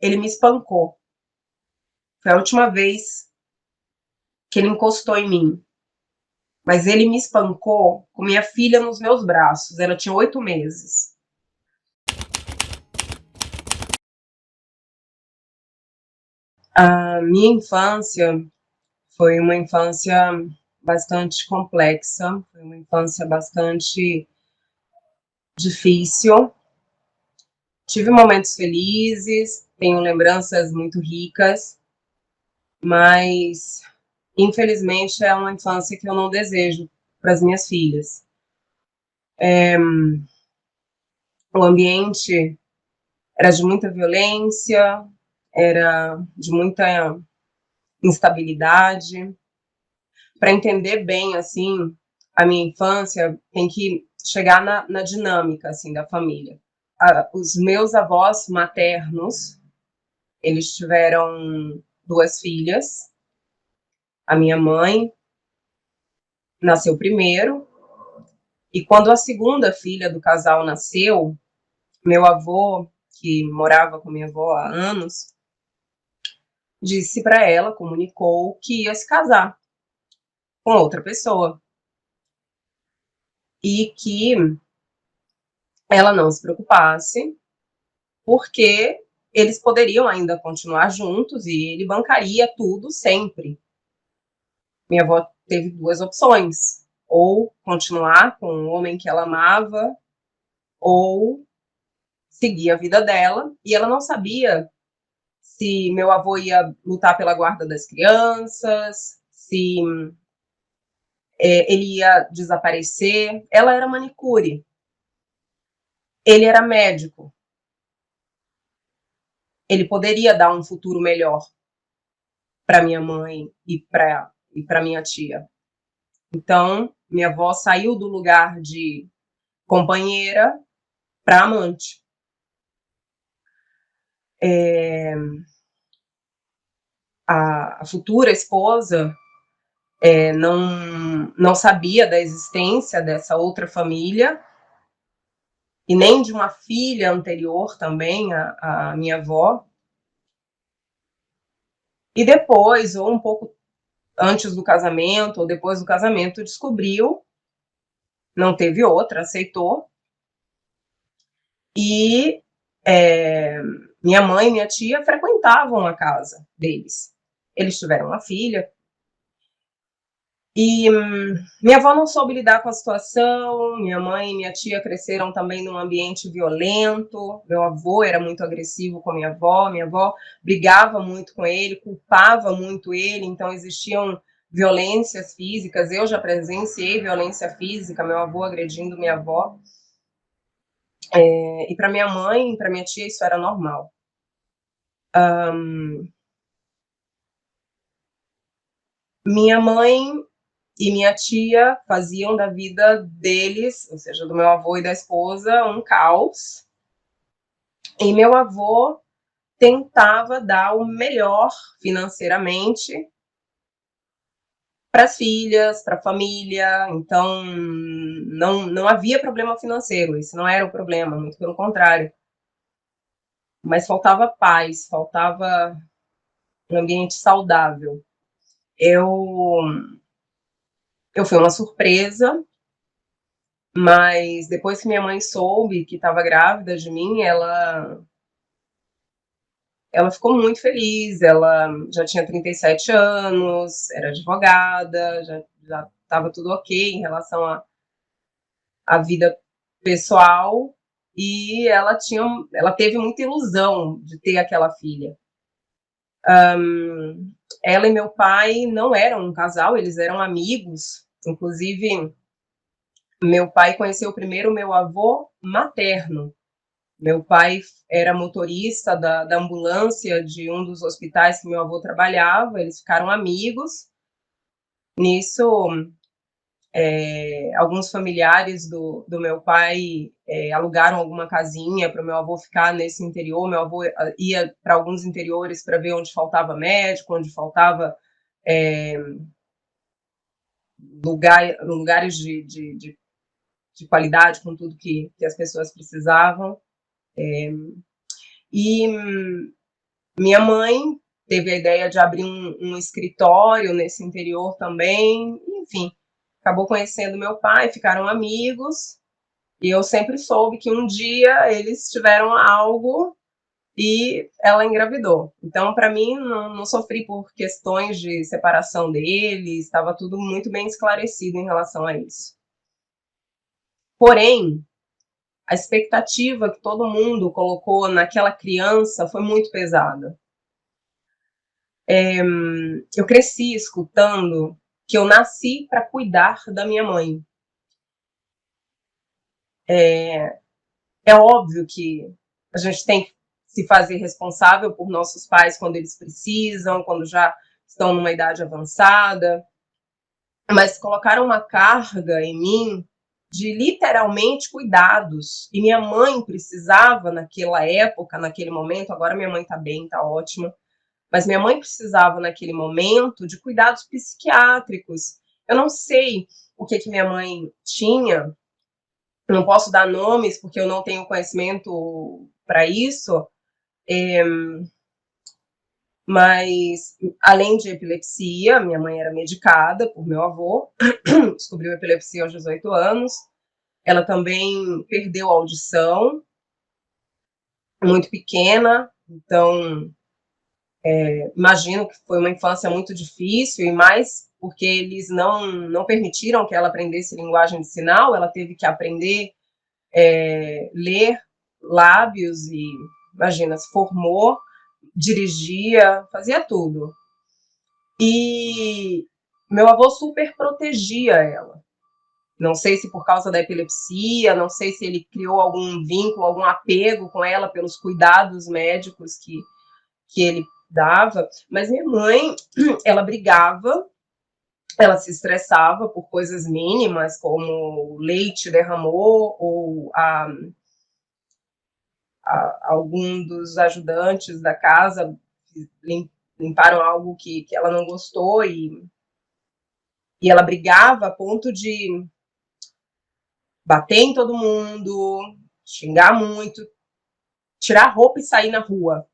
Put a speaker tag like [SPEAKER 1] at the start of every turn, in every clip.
[SPEAKER 1] ele me espancou. Foi a última vez que ele encostou em mim. Mas ele me espancou com minha filha nos meus braços. Ela tinha 8 meses. A minha infância foi uma infância bastante complexa, foi uma infância bastante difícil. Tive momentos felizes, tenho lembranças muito ricas, mas infelizmente é uma infância que eu não desejo para as minhas filhas. O ambiente era de muita violência, era de muita instabilidade. Para entender bem assim a minha infância, tem que chegar na dinâmica assim da família. Os meus avós maternos, eles tiveram 2 filhas. A minha mãe nasceu primeiro, e quando a segunda filha do casal nasceu, meu avô, que morava com minha avó há anos, disse para ela, comunicou que ia se casar com outra pessoa e que ela não se preocupasse, porque eles poderiam ainda continuar juntos e ele bancaria tudo sempre. Minha avó teve 2 opções: ou continuar com o homem que ela amava, ou seguir a vida dela, e ela não sabia se meu avô ia lutar pela guarda das crianças, se ele ia desaparecer. Ela era manicure, ele era médico, ele poderia dar um futuro melhor para minha mãe e para minha tia. Então, minha avó saiu do lugar de companheira para amante. A futura esposa não sabia da existência dessa outra família e nem de uma filha anterior também, a minha avó. E depois, ou um pouco antes do casamento, ou depois do casamento, descobriu, não teve outra, aceitou. E minha mãe e minha tia frequentavam a casa deles. Eles tiveram uma filha. E minha avó não soube lidar com a situação, minha mãe e minha tia cresceram também num ambiente violento, meu avô era muito agressivo com minha avó brigava muito com ele, culpava muito ele, então existiam violências físicas, eu já presenciei violência física, meu avô agredindo minha avó. E para minha mãe, para minha tia, isso era normal. Minha mãe e minha tia faziam da vida deles, ou seja, do meu avô e da esposa, um caos. E meu avô tentava dar o melhor financeiramente para as filhas, para a família. Então, não havia problema financeiro, isso não era o problema, muito pelo contrário. Mas faltava paz, faltava um ambiente saudável. Eu fui uma surpresa, mas depois que minha mãe soube que estava grávida de mim, ela ficou muito feliz. Ela já tinha 37 anos, era advogada, já estava tudo ok em relação à vida pessoal, e ela teve muita ilusão de ter aquela filha. Ela e meu pai não eram um casal, eles eram amigos. Inclusive, meu pai conheceu primeiro meu avô materno. Meu pai era motorista da ambulância de um dos hospitais que meu avô trabalhava, eles ficaram amigos. Nisso, alguns familiares do meu pai alugaram alguma casinha para o meu avô ficar nesse interior. Meu avô ia para alguns interiores para ver onde faltava médico, onde faltava lugares de qualidade, com tudo que as pessoas precisavam. E Minha mãe teve a ideia de abrir um escritório nesse interior também, enfim, acabou conhecendo meu pai, ficaram amigos, e eu sempre soube que um dia eles tiveram algo e ela engravidou. Então, para mim, não sofri por questões de separação deles, estava tudo muito bem esclarecido em relação a isso. Porém, a expectativa que todo mundo colocou naquela criança foi muito pesada. Eu cresci escutando que eu nasci para cuidar da minha mãe. É óbvio que a gente tem que se fazer responsável por nossos pais quando eles precisam, quando já estão numa idade avançada, mas colocaram uma carga em mim de literalmente cuidados. E minha mãe precisava, naquela época, naquele momento, agora minha mãe está bem, está ótima, mas minha mãe precisava, naquele momento, de cuidados psiquiátricos. Eu não sei o que minha mãe tinha, não posso dar nomes porque eu não tenho conhecimento para isso, mas além de epilepsia, minha mãe era medicada por meu avô, descobriu epilepsia aos 18 anos, ela também perdeu a audição, muito pequena, então imagino que foi uma infância muito difícil, e mais porque eles não permitiram que ela aprendesse linguagem de sinal, ela teve que aprender ler lábios e, imagina, se formou, dirigia, fazia tudo. E meu avô super protegia ela. Não sei se por causa da epilepsia, não sei se ele criou algum vínculo, algum apego com ela pelos cuidados médicos que ele dava, mas minha mãe, ela brigava, ela se estressava por coisas mínimas, como o leite derramou ou algum dos ajudantes da casa limparam algo que ela não gostou e ela brigava a ponto de bater em todo mundo, xingar muito, tirar a roupa e sair na rua.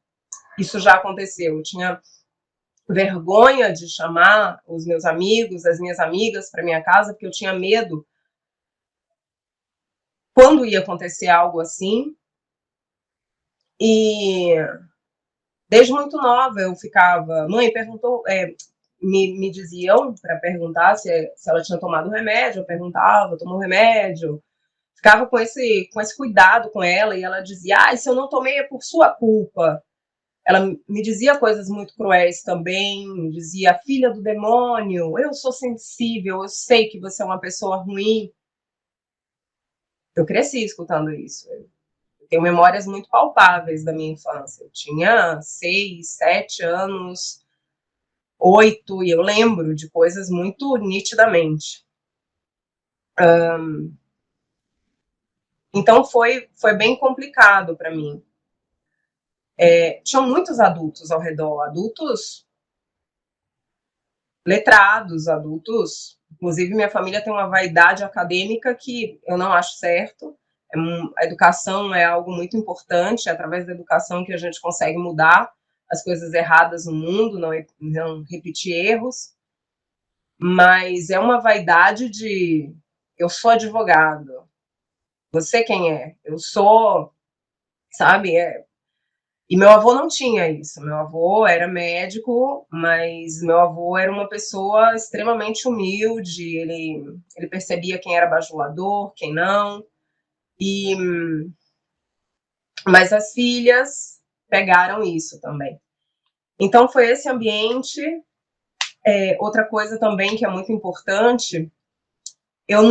[SPEAKER 1] Isso já aconteceu. Eu tinha vergonha de chamar os meus amigos, as minhas amigas para minha casa, porque eu tinha medo quando ia acontecer algo assim. E desde muito nova eu ficava. Mãe perguntou, me diziam para perguntar se ela tinha tomado remédio. Eu perguntava, tomou remédio? Ficava com esse cuidado com ela, e ela dizia: ah, se eu não tomei é por sua culpa. Ela me dizia coisas muito cruéis também, me dizia: filha do demônio, eu sou sensível, eu sei que você é uma pessoa ruim. Eu cresci escutando isso. Eu tenho memórias muito palpáveis da minha infância. Eu tinha 6, 7 anos, 8, e eu lembro de coisas muito nitidamente. Então foi bem complicado para mim. Tinham muitos adultos ao redor, adultos letrados, adultos. Inclusive, minha família tem uma vaidade acadêmica que eu não acho certo. A educação é algo muito importante, é através da educação que a gente consegue mudar as coisas erradas no mundo, não repetir erros. Mas é uma vaidade de: eu sou advogado, você quem é? Eu sou, sabe? E meu avô não tinha isso. Meu avô era médico, mas meu avô era uma pessoa extremamente humilde. Ele percebia quem era bajulador, quem não. E, mas as filhas pegaram isso também. Então foi esse ambiente. Outra coisa também que é muito importante, eu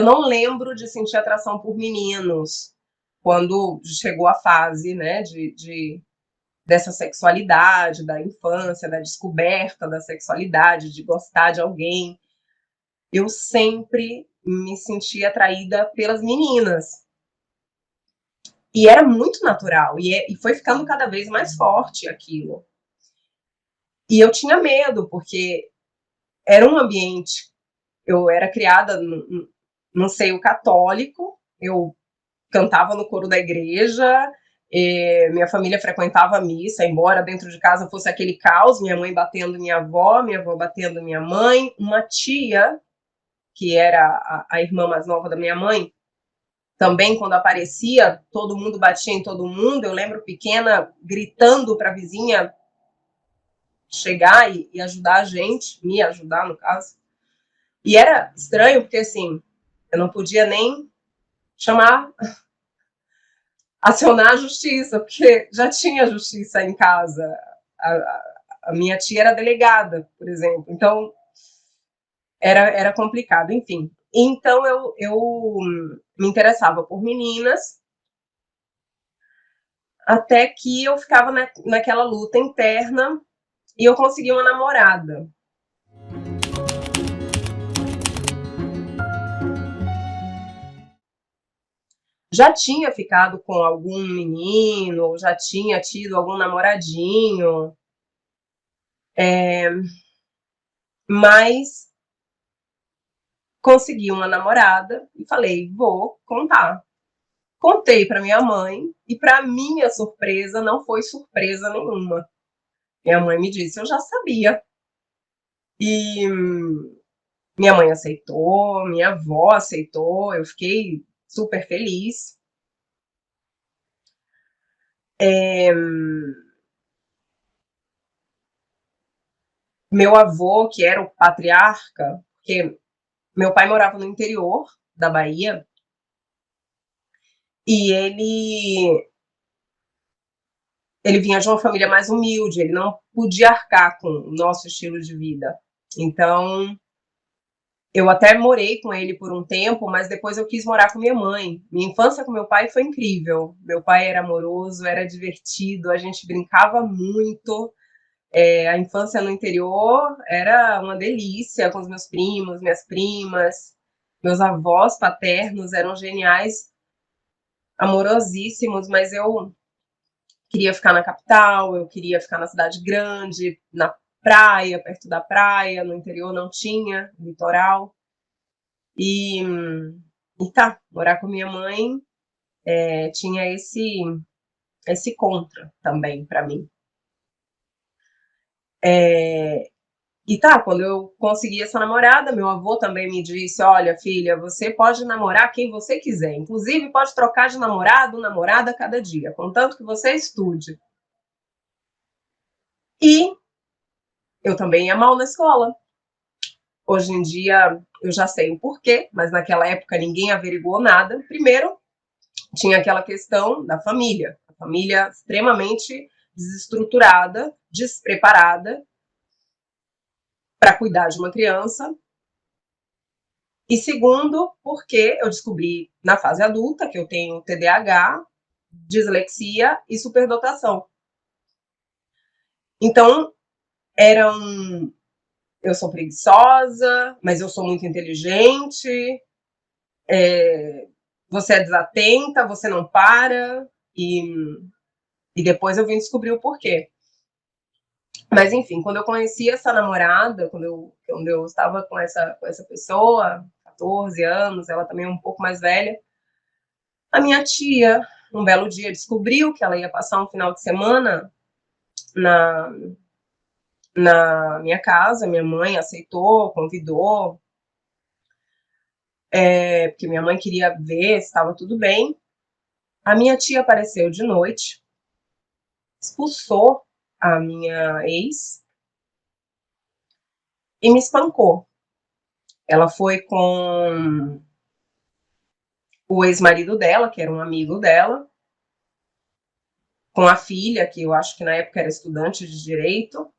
[SPEAKER 1] não lembro de sentir atração por meninos quando chegou a fase, né, dessa sexualidade, da infância, da descoberta da sexualidade, de gostar de alguém. Eu sempre me senti atraída pelas meninas. E era muito natural, e foi ficando cada vez mais forte aquilo. E eu tinha medo, porque era um ambiente. Eu era criada num seio católico, eu cantava no coro da igreja, Minha família frequentava a missa, embora dentro de casa fosse aquele caos, minha mãe batendo minha avó batendo minha mãe, uma tia, que era a irmã mais nova da minha mãe, também quando aparecia, todo mundo batia em todo mundo. Eu lembro pequena gritando para a vizinha chegar e ajudar a gente, me ajudar no caso. E era estranho porque assim, eu não podia nem chamar, acionar a justiça, porque já tinha justiça em casa. A minha tia era delegada, por exemplo, então era complicado, enfim. Então eu me interessava por meninas, até que eu ficava naquela luta interna e eu consegui uma namorada. Já tinha ficado com algum menino, já tinha tido algum namoradinho, mas consegui uma namorada e falei, vou contar. Contei para minha mãe e, para minha surpresa, não foi surpresa nenhuma. Minha mãe me disse, eu já sabia. E minha mãe aceitou, minha avó aceitou, eu fiquei super feliz. Meu avô, que era o patriarca, porque meu pai morava no interior da Bahia, e ele vinha de uma família mais humilde, ele não podia arcar com o nosso estilo de vida. Então, eu até morei com ele por um tempo, mas depois eu quis morar com minha mãe. Minha infância com meu pai foi incrível. Meu pai era amoroso, era divertido, a gente brincava muito. A infância no interior era uma delícia com os meus primos, minhas primas. Meus avós paternos eram geniais, amorosíssimos, mas eu queria ficar na capital, eu queria ficar na cidade grande, na praia, perto da praia. No interior não tinha litoral. E, e tá, morar com minha mãe tinha esse contra também para mim. E tá, quando eu consegui essa namorada, meu avô também me disse, olha, filha, você pode namorar quem você quiser, inclusive pode trocar de namorado, namorada a cada dia, contanto que você estude. E eu também ia mal na escola. Hoje em dia eu já sei o porquê, mas naquela época ninguém averiguou nada. Primeiro, tinha aquela questão da família, a família extremamente desestruturada, despreparada para cuidar de uma criança. E segundo, porque eu descobri na fase adulta que eu tenho TDAH, dislexia e superdotação. Então, eu sou preguiçosa, mas eu sou muito inteligente, você é desatenta, você não para, e depois eu vim descobrir o porquê. Mas, enfim, quando eu conheci essa namorada, quando eu estava com essa pessoa, 14 anos, ela também é um pouco mais velha, a minha tia, um belo dia, descobriu que ela ia passar um final de semana na, na minha casa. Minha mãe aceitou, convidou, porque minha mãe queria ver se estava tudo bem. A minha tia apareceu de noite, expulsou a minha ex e me espancou. Ela foi com o ex-marido dela, que era um amigo dela, com a filha, que eu acho que na época era estudante de direito.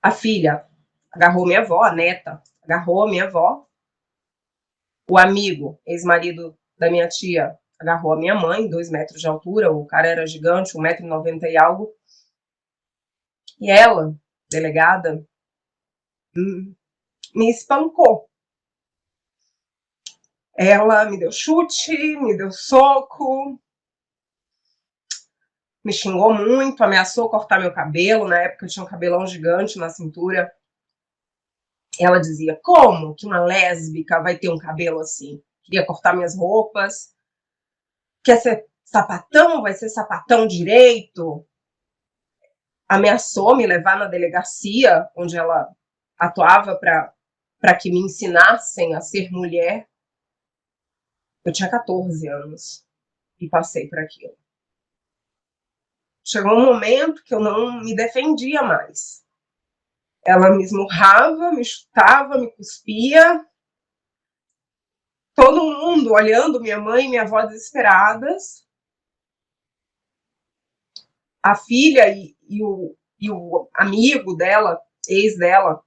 [SPEAKER 1] A filha agarrou minha avó, a neta agarrou a minha avó. O amigo, ex-marido da minha tia, agarrou a minha mãe, 2 metros de altura, o cara era gigante, 1,90 m e algo. E ela, delegada, me espancou. Ela me deu chute, me deu soco, me xingou muito, ameaçou cortar meu cabelo. Na época eu tinha um cabelão gigante na cintura. Ela dizia, como que uma lésbica vai ter um cabelo assim? Queria cortar minhas roupas. Quer ser sapatão, vai ser sapatão direito. Ameaçou me levar na delegacia, onde ela atuava para que me ensinassem a ser mulher. Eu tinha 14 anos e passei por aquilo. Chegou um momento que eu não me defendia mais. Ela me esmurrava, me chutava, me cuspia. Todo mundo olhando, minha mãe e minha avó desesperadas. A filha e o amigo dela, ex dela,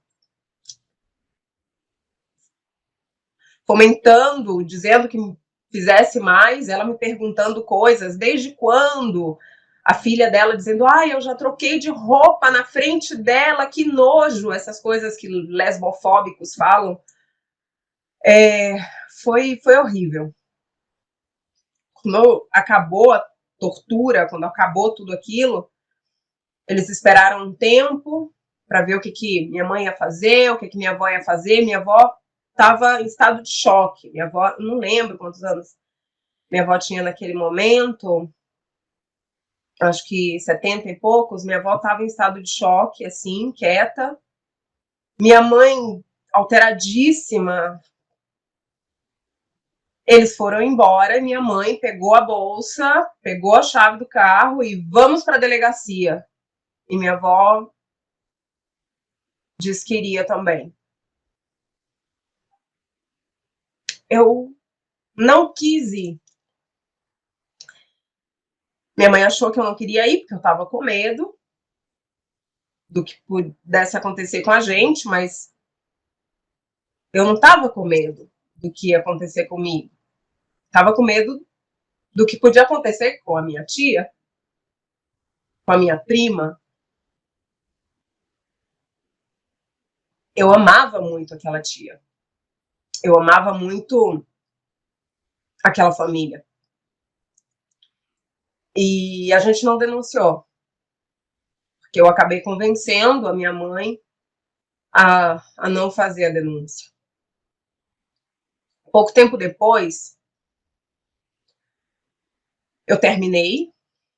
[SPEAKER 1] comentando, dizendo que me fizesse mais, ela me perguntando coisas, desde quando? A filha dela dizendo, eu já troquei de roupa na frente dela, que nojo, essas coisas que lesbofóbicos falam. Foi horrível. Quando acabou a tortura, quando acabou tudo aquilo, eles esperaram um tempo para ver o que minha mãe ia fazer, o que minha avó ia fazer. Minha avó estava em estado de choque. Minha avó, não lembro quantos anos minha avó tinha naquele momento, acho que 70 e poucos. Minha avó estava em estado de choque, assim, quieta. Minha mãe, alteradíssima. Eles foram embora e minha mãe pegou a bolsa, pegou a chave do carro e vamos para a delegacia. E minha avó disse que iria também. Eu não quis ir. Minha mãe achou que eu não queria ir, porque eu estava com medo do que pudesse acontecer com a gente, mas eu não estava com medo do que ia acontecer comigo. Estava com medo do que podia acontecer com a minha tia, com a minha prima. Eu amava muito aquela tia. Eu amava muito aquela família. E a gente não denunciou, porque eu acabei convencendo a minha mãe a não fazer a denúncia. Pouco tempo depois, eu terminei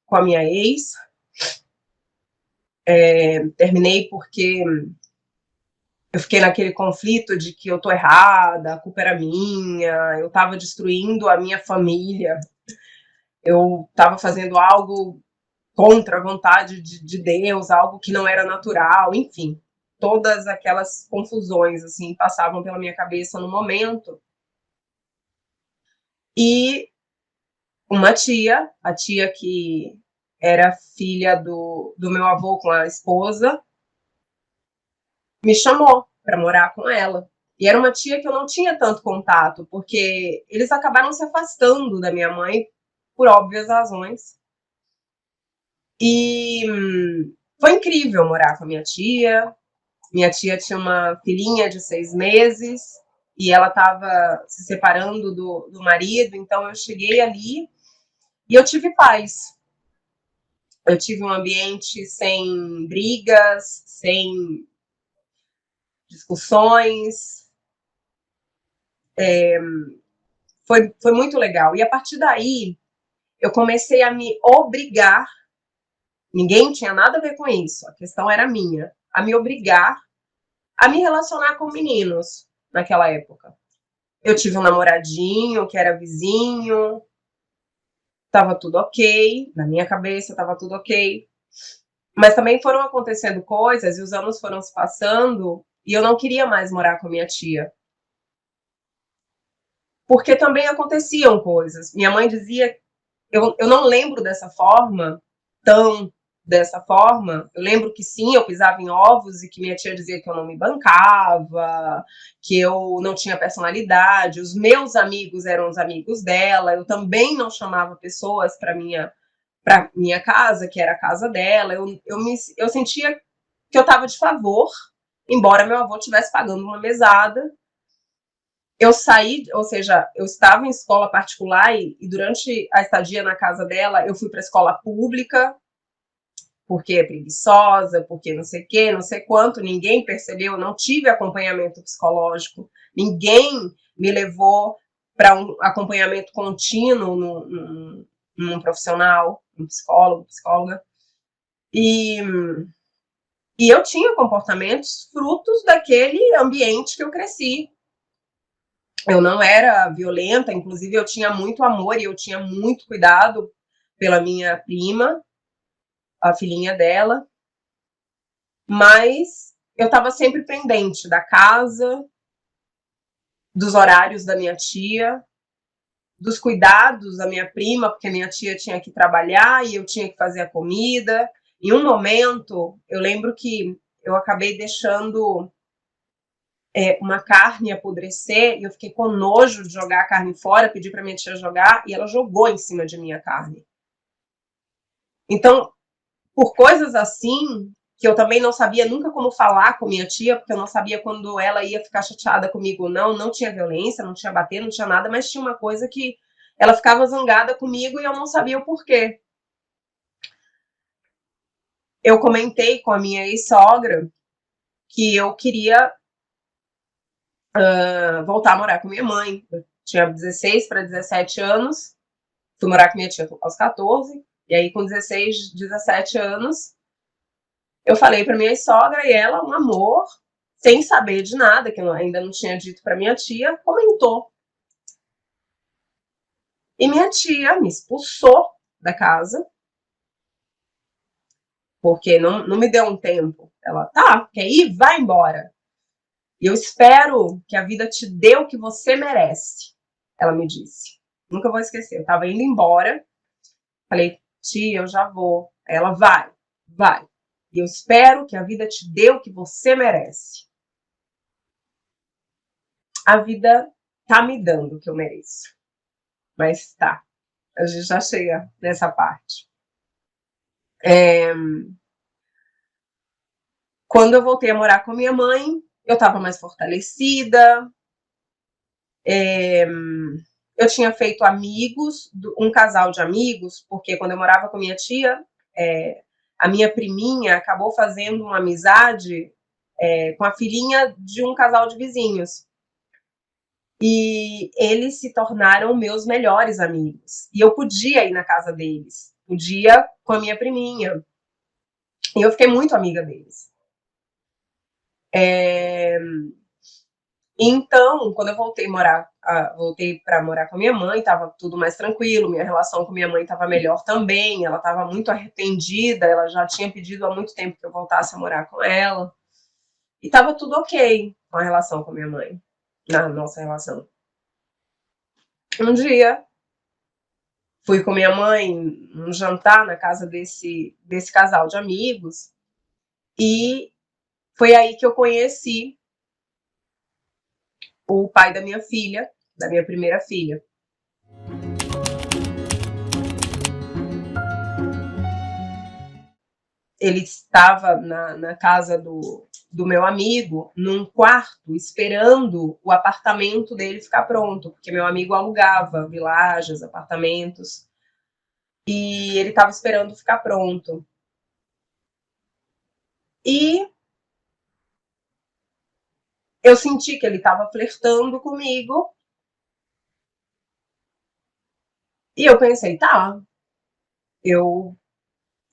[SPEAKER 1] com a minha ex. Terminei porque eu fiquei naquele conflito de que eu tô errada, a culpa era minha, eu estava destruindo a minha família, eu estava fazendo algo contra a vontade de Deus, algo que não era natural, enfim. Todas aquelas confusões, assim, passavam pela minha cabeça no momento. E uma tia, a tia que era filha do meu avô com a esposa, me chamou para morar com ela. E era uma tia que eu não tinha tanto contato, porque eles acabaram se afastando da minha mãe por óbvias razões. E foi incrível morar com a minha tia. Minha tia tinha uma filhinha de 6 meses e ela estava se separando do marido, então eu cheguei ali e eu tive paz. Eu tive um ambiente sem brigas, sem discussões. Foi muito legal. E a partir daí, eu comecei a me obrigar, ninguém tinha nada a ver com isso, a questão era minha, a me obrigar a me relacionar com meninos naquela época. Eu tive um namoradinho que era vizinho, tava tudo ok, na minha cabeça tava tudo ok. Mas também foram acontecendo coisas e os anos foram se passando e eu não queria mais morar com a minha tia. Porque também aconteciam coisas. Minha mãe dizia, eu não lembro dessa forma. Eu lembro que sim, eu pisava em ovos e que minha tia dizia que eu não me bancava, que eu não tinha personalidade, os meus amigos eram os amigos dela, eu também não chamava pessoas para minha casa, que era a casa dela, eu sentia que eu estava de favor, embora meu avô estivesse pagando uma mesada. Eu saí, ou seja, eu estava em escola particular e durante a estadia na casa dela, eu fui para a escola pública, porque é preguiçosa, porque não sei o quê, não sei quanto, ninguém percebeu, não tive acompanhamento psicológico, ninguém me levou para um acompanhamento contínuo profissional, um psicólogo, psicóloga, e eu tinha comportamentos frutos daquele ambiente que eu cresci. Eu não era violenta, inclusive eu tinha muito amor e eu tinha muito cuidado pela minha prima, a filhinha dela, mas eu estava sempre pendente da casa, dos horários da minha tia, dos cuidados da minha prima, porque minha tia tinha que trabalhar e eu tinha que fazer a comida. Em um momento, eu lembro que eu acabei deixando uma carne apodrecer e eu fiquei com nojo de jogar a carne fora, pedi para minha tia jogar e ela jogou em cima de mim a carne. Então, por coisas assim, que eu também não sabia nunca como falar com minha tia, porque eu não sabia quando ela ia ficar chateada comigo ou não, não tinha violência, não tinha bater, não tinha nada, mas tinha uma coisa que ela ficava zangada comigo e eu não sabia o porquê. Eu comentei com a minha ex-sogra que eu queria voltar a morar com minha mãe. Eu tinha 16 para 17 anos, fui morar com minha tia aos 14, e aí com 16, 17 anos, eu falei para minha sogra e ela, um amor, sem saber de nada, que eu ainda não tinha dito para minha tia, comentou. E minha tia me expulsou da casa, porque não me deu um tempo. Ela, tá, quer ir? Vai embora. E eu espero que a vida te dê o que você merece, ela me disse. Nunca vou esquecer. Eu tava indo embora, falei, tia, eu já vou. Ela, vai, vai. E eu espero que a vida te dê o que você merece. A vida tá me dando o que eu mereço. Mas tá, a gente já chega nessa parte. Quando eu voltei a morar com minha mãe, eu estava mais fortalecida, eu tinha feito amigos, um casal de amigos, porque quando eu morava com minha tia, a minha priminha acabou fazendo uma amizade com a filhinha de um casal de vizinhos. E eles se tornaram meus melhores amigos. E eu podia ir na casa deles, podia com a minha priminha. E eu fiquei muito amiga deles. Então, quando eu voltei para morar com a minha mãe, estava tudo mais tranquilo, minha relação com minha mãe estava melhor também, ela estava muito arrependida, ela já tinha pedido há muito tempo que eu voltasse a morar com ela, e estava tudo ok com a relação com minha mãe, na nossa relação. Um dia, fui com minha mãe num jantar na casa desse casal de amigos, e foi aí que eu conheci o pai da minha filha, da minha primeira filha. Ele estava na casa do meu amigo, num quarto, esperando o apartamento dele ficar pronto, porque meu amigo alugava vilagens, apartamentos, e ele estava esperando ficar pronto. E eu senti que ele estava flertando comigo, e eu pensei, tá, eu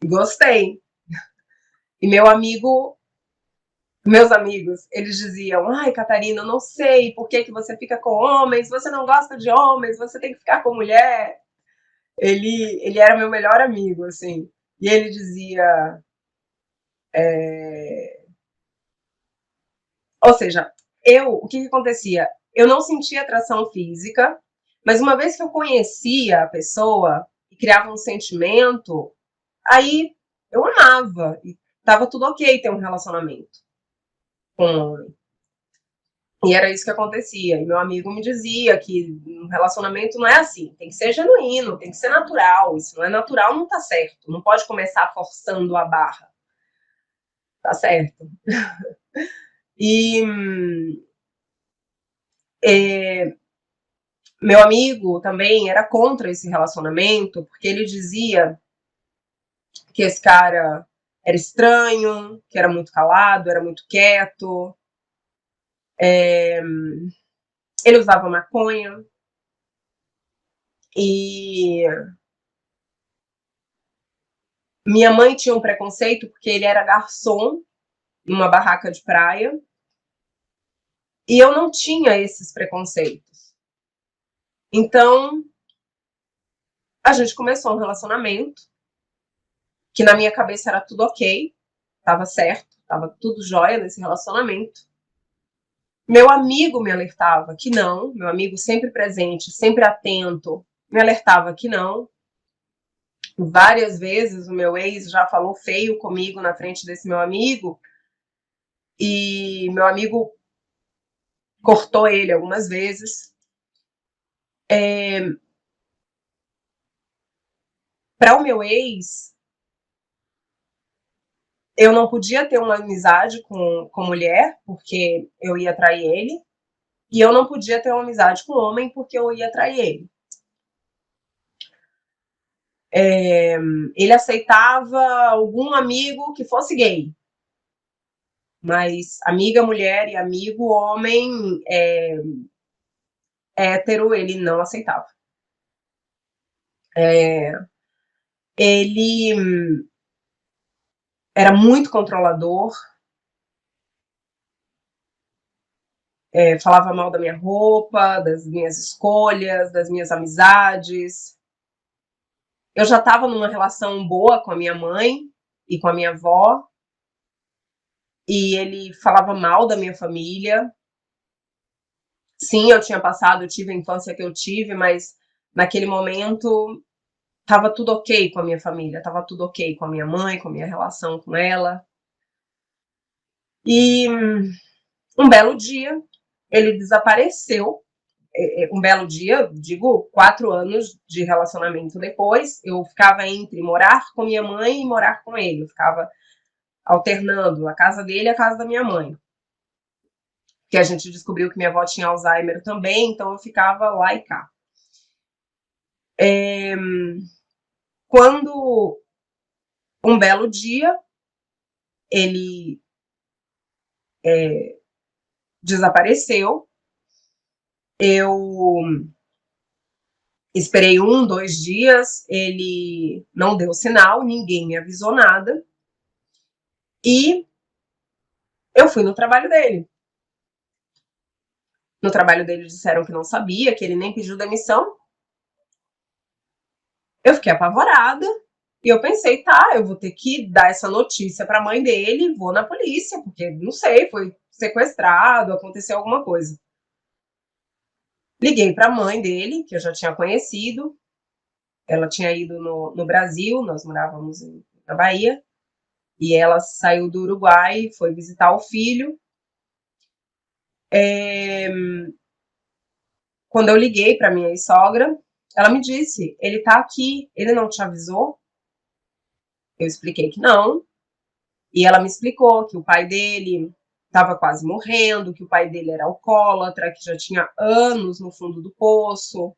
[SPEAKER 1] gostei. E meus amigos, eles diziam, ai, Catarina, eu não sei por que você fica com homens, você não gosta de homens, você tem que ficar com mulher. Ele era meu melhor amigo, assim, e ele dizia, ou seja, o que acontecia? Eu não sentia atração física, mas uma vez que eu conhecia a pessoa e criava um sentimento, aí eu amava, e tava tudo ok ter um relacionamento com um homem. E era isso que acontecia. E meu amigo me dizia que um relacionamento não é assim, tem que ser genuíno, tem que ser natural. E se não é natural, não tá certo. Não pode começar forçando a barra. Tá certo? E meu amigo também era contra esse relacionamento, porque ele dizia que esse cara era estranho, que era muito calado, era muito quieto. Ele usava maconha. E Minha mãe tinha um preconceito porque ele era garçom numa barraca de praia, e eu não tinha esses preconceitos. Então, a gente começou um relacionamento, que na minha cabeça era tudo ok, tava certo, tava tudo jóia nesse relacionamento. Meu amigo me alertava que não, meu amigo sempre presente, sempre atento, me alertava que não. Várias vezes o meu ex já falou feio comigo na frente desse meu amigo, e meu amigo cortou ele algumas vezes. Para o meu ex, eu não podia ter uma amizade com mulher, porque eu ia trair ele, e eu não podia ter uma amizade com homem, porque eu ia trair ele. Ele aceitava algum amigo que fosse gay, mas amiga mulher e amigo homem hétero ele não aceitava. Ele era muito controlador, falava mal da minha roupa, das minhas escolhas, das minhas amizades. Eu já estava numa relação boa com a minha mãe e com a minha avó, e ele falava mal da minha família. Sim, eu tive a infância que eu tive, mas naquele momento estava tudo ok com a minha família, estava tudo ok com a minha mãe, com a minha relação com ela. E um belo dia, ele desapareceu. Um belo dia, digo, 4 anos de relacionamento depois, eu ficava entre morar com minha mãe e morar com ele. Eu ficava alternando a casa dele e a casa da minha mãe. Que a gente descobriu que minha avó tinha Alzheimer também, então eu ficava lá e cá. Quando um belo dia ele desapareceu, eu esperei 1, 2 dias, ele não deu sinal, ninguém me avisou nada, e eu fui no trabalho dele. No trabalho dele disseram que não sabia, que ele nem pediu demissão. Eu fiquei apavorada e eu pensei, tá, eu vou ter que dar essa notícia para a mãe dele, vou na polícia, porque não sei, foi sequestrado, aconteceu alguma coisa. Liguei para a mãe dele, que eu já tinha conhecido, ela tinha ido no Brasil, nós morávamos na Bahia, e ela saiu do Uruguai, foi visitar o filho. Quando eu liguei para minha sogra, ela me disse, ele tá aqui, ele não te avisou? Eu expliquei que não, e ela me explicou que o pai dele estava quase morrendo, que o pai dele era alcoólatra, que já tinha anos no fundo do poço,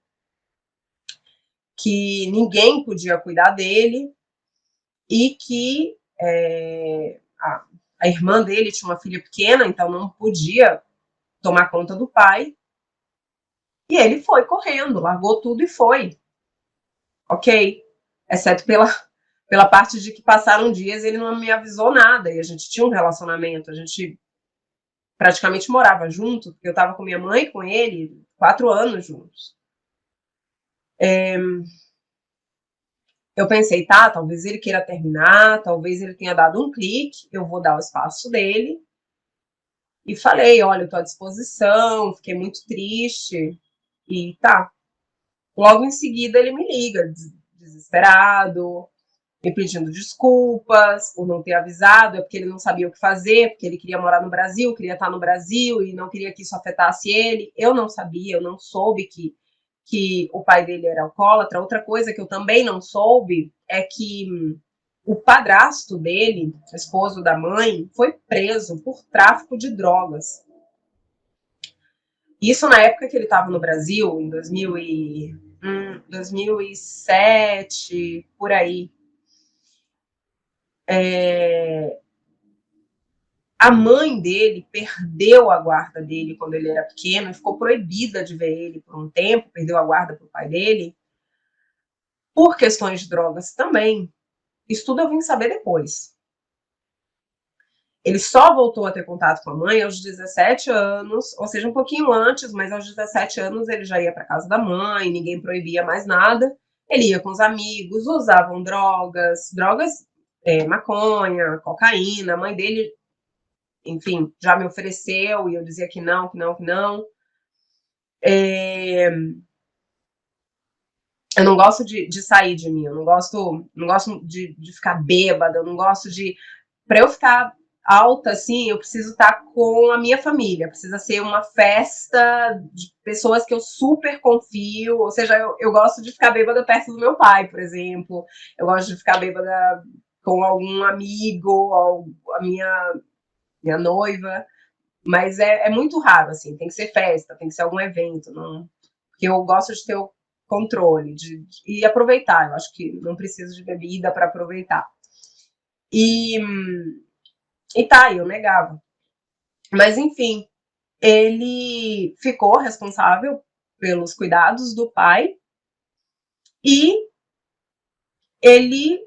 [SPEAKER 1] que ninguém podia cuidar dele e que a irmã dele tinha uma filha pequena, então não podia tomar conta do pai. E ele foi correndo, largou tudo e foi. Ok? Exceto pela parte de que passaram dias e ele não me avisou nada. E a gente tinha um relacionamento, a gente praticamente morava junto, porque eu estava com minha mãe e com ele 4 anos juntos. Eu pensei, tá, talvez ele queira terminar, talvez ele tenha dado um clique, eu vou dar o espaço dele. E falei, olha, eu estou à disposição, fiquei muito triste. E tá. Logo em seguida ele me liga, desesperado, me pedindo desculpas por não ter avisado, é porque ele não sabia o que fazer, porque ele queria morar no Brasil, queria estar no Brasil e não queria que isso afetasse ele. Eu não sabia, eu não soube que o pai dele era alcoólatra. Outra coisa que eu também não soube é que o padrasto dele, esposo da mãe, foi preso por tráfico de drogas. Isso na época que ele estava no Brasil, em 2007, por aí. A mãe dele perdeu a guarda dele quando ele era pequeno e ficou proibida de ver ele por um tempo, perdeu a guarda para o pai dele, por questões de drogas também. Isso tudo eu vim saber depois. Ele só voltou a ter contato com a mãe aos 17 anos, ou seja, um pouquinho antes, mas aos 17 anos ele já ia para casa da mãe, ninguém proibia mais nada. Ele ia com os amigos, usavam drogas, maconha, cocaína. A mãe dele, enfim, já me ofereceu e eu dizia que não, que não, que não. Eu não gosto de sair de mim, eu não gosto de ficar bêbada, eu não gosto de. Para eu ficar alta, assim, eu preciso estar com a minha família, precisa ser uma festa de pessoas que eu super confio, ou seja, eu gosto de ficar bêbada perto do meu pai, por exemplo, eu gosto de ficar bêbada com algum amigo, a minha noiva, mas é muito raro, assim, tem que ser festa, tem que ser algum evento, não, porque eu gosto de ter o controle e aproveitar, eu acho que não preciso de bebida para aproveitar. E, e tá, eu negava. Mas enfim, ele ficou responsável pelos cuidados do pai e ele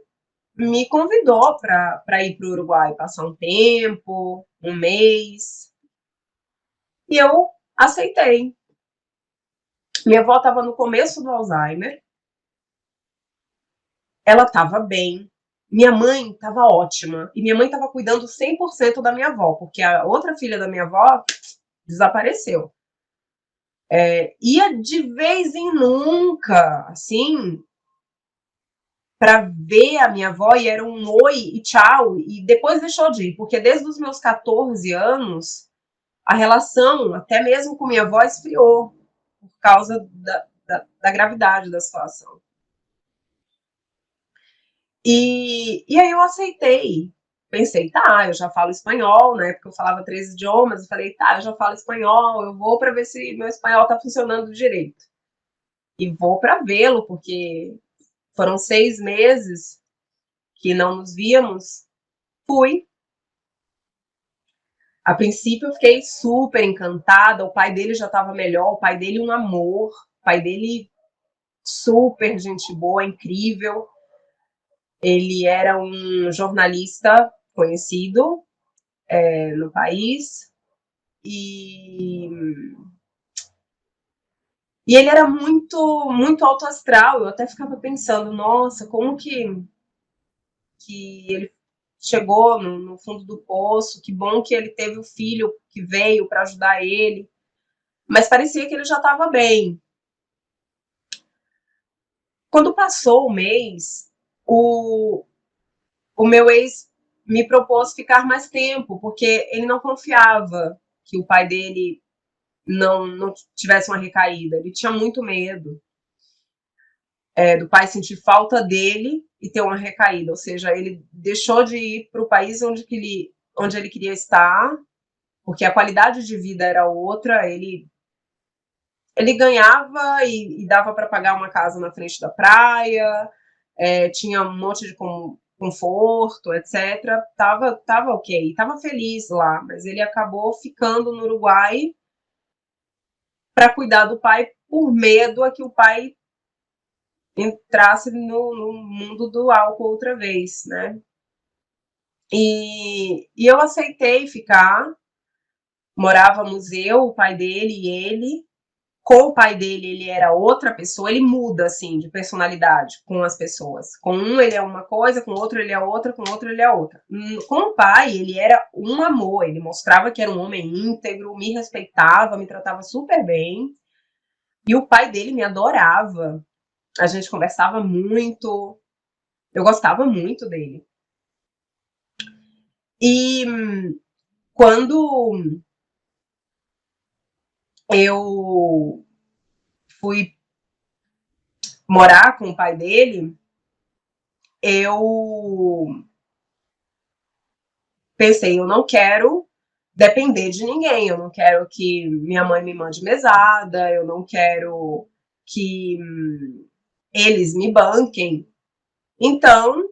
[SPEAKER 1] me convidou para ir para o Uruguai, passar um tempo, um mês, e eu aceitei. Minha avó estava no começo do Alzheimer, ela estava bem, minha mãe estava ótima, e minha mãe estava cuidando 100% da minha avó, porque a outra filha da minha avó desapareceu. Ia de vez em nunca, assim, para ver a minha avó e era um oi e tchau, e depois deixou de ir, porque desde os meus 14 anos, a relação, até mesmo com minha avó, esfriou, por causa da gravidade da situação. E aí eu aceitei. Pensei, tá, eu já falo espanhol, né? Porque eu falava 3 idiomas. Eu falei, tá, eu já falo espanhol, eu vou para ver se meu espanhol tá funcionando direito. E vou para vê-lo, porque foram 6 meses que não nos víamos. Fui. A princípio eu fiquei super encantada. O pai dele já estava melhor, o pai dele um amor, o pai dele super gente boa, incrível. Ele era um jornalista conhecido no país e, e ele era muito muito alto astral. Eu até ficava pensando, nossa, como que ele chegou no fundo do poço, que bom que ele teve o filho que veio para ajudar ele, mas parecia que ele já estava bem. Quando passou o mês, o, o meu ex me propôs ficar mais tempo, porque ele não confiava que o pai dele não tivesse uma recaída. Ele tinha muito medo do pai sentir falta dele e ter uma recaída. Ou seja, ele deixou de ir para o país onde ele queria estar, porque a qualidade de vida era outra. Ele ganhava e dava para pagar uma casa na frente da praia, tinha um monte de conforto, etc. Tava ok, tava feliz lá, mas ele acabou ficando no Uruguai para cuidar do pai por medo a que o pai entrasse no mundo do álcool outra vez, né? E eu aceitei ficar, morávamos eu, o pai dele e ele. Com o pai dele, ele era outra pessoa, ele muda, assim, de personalidade com as pessoas. Com um, ele é uma coisa, com o outro, ele é outra, com o outro, ele é outra. Com o pai, ele era um amor, ele mostrava que era um homem íntegro, me respeitava, me tratava super bem. E o pai dele me adorava. A gente conversava muito, eu gostava muito dele. E quando eu fui morar com o pai dele, eu pensei, eu não quero depender de ninguém, eu não quero que minha mãe me mande mesada, eu não quero que eles me banquem. Então,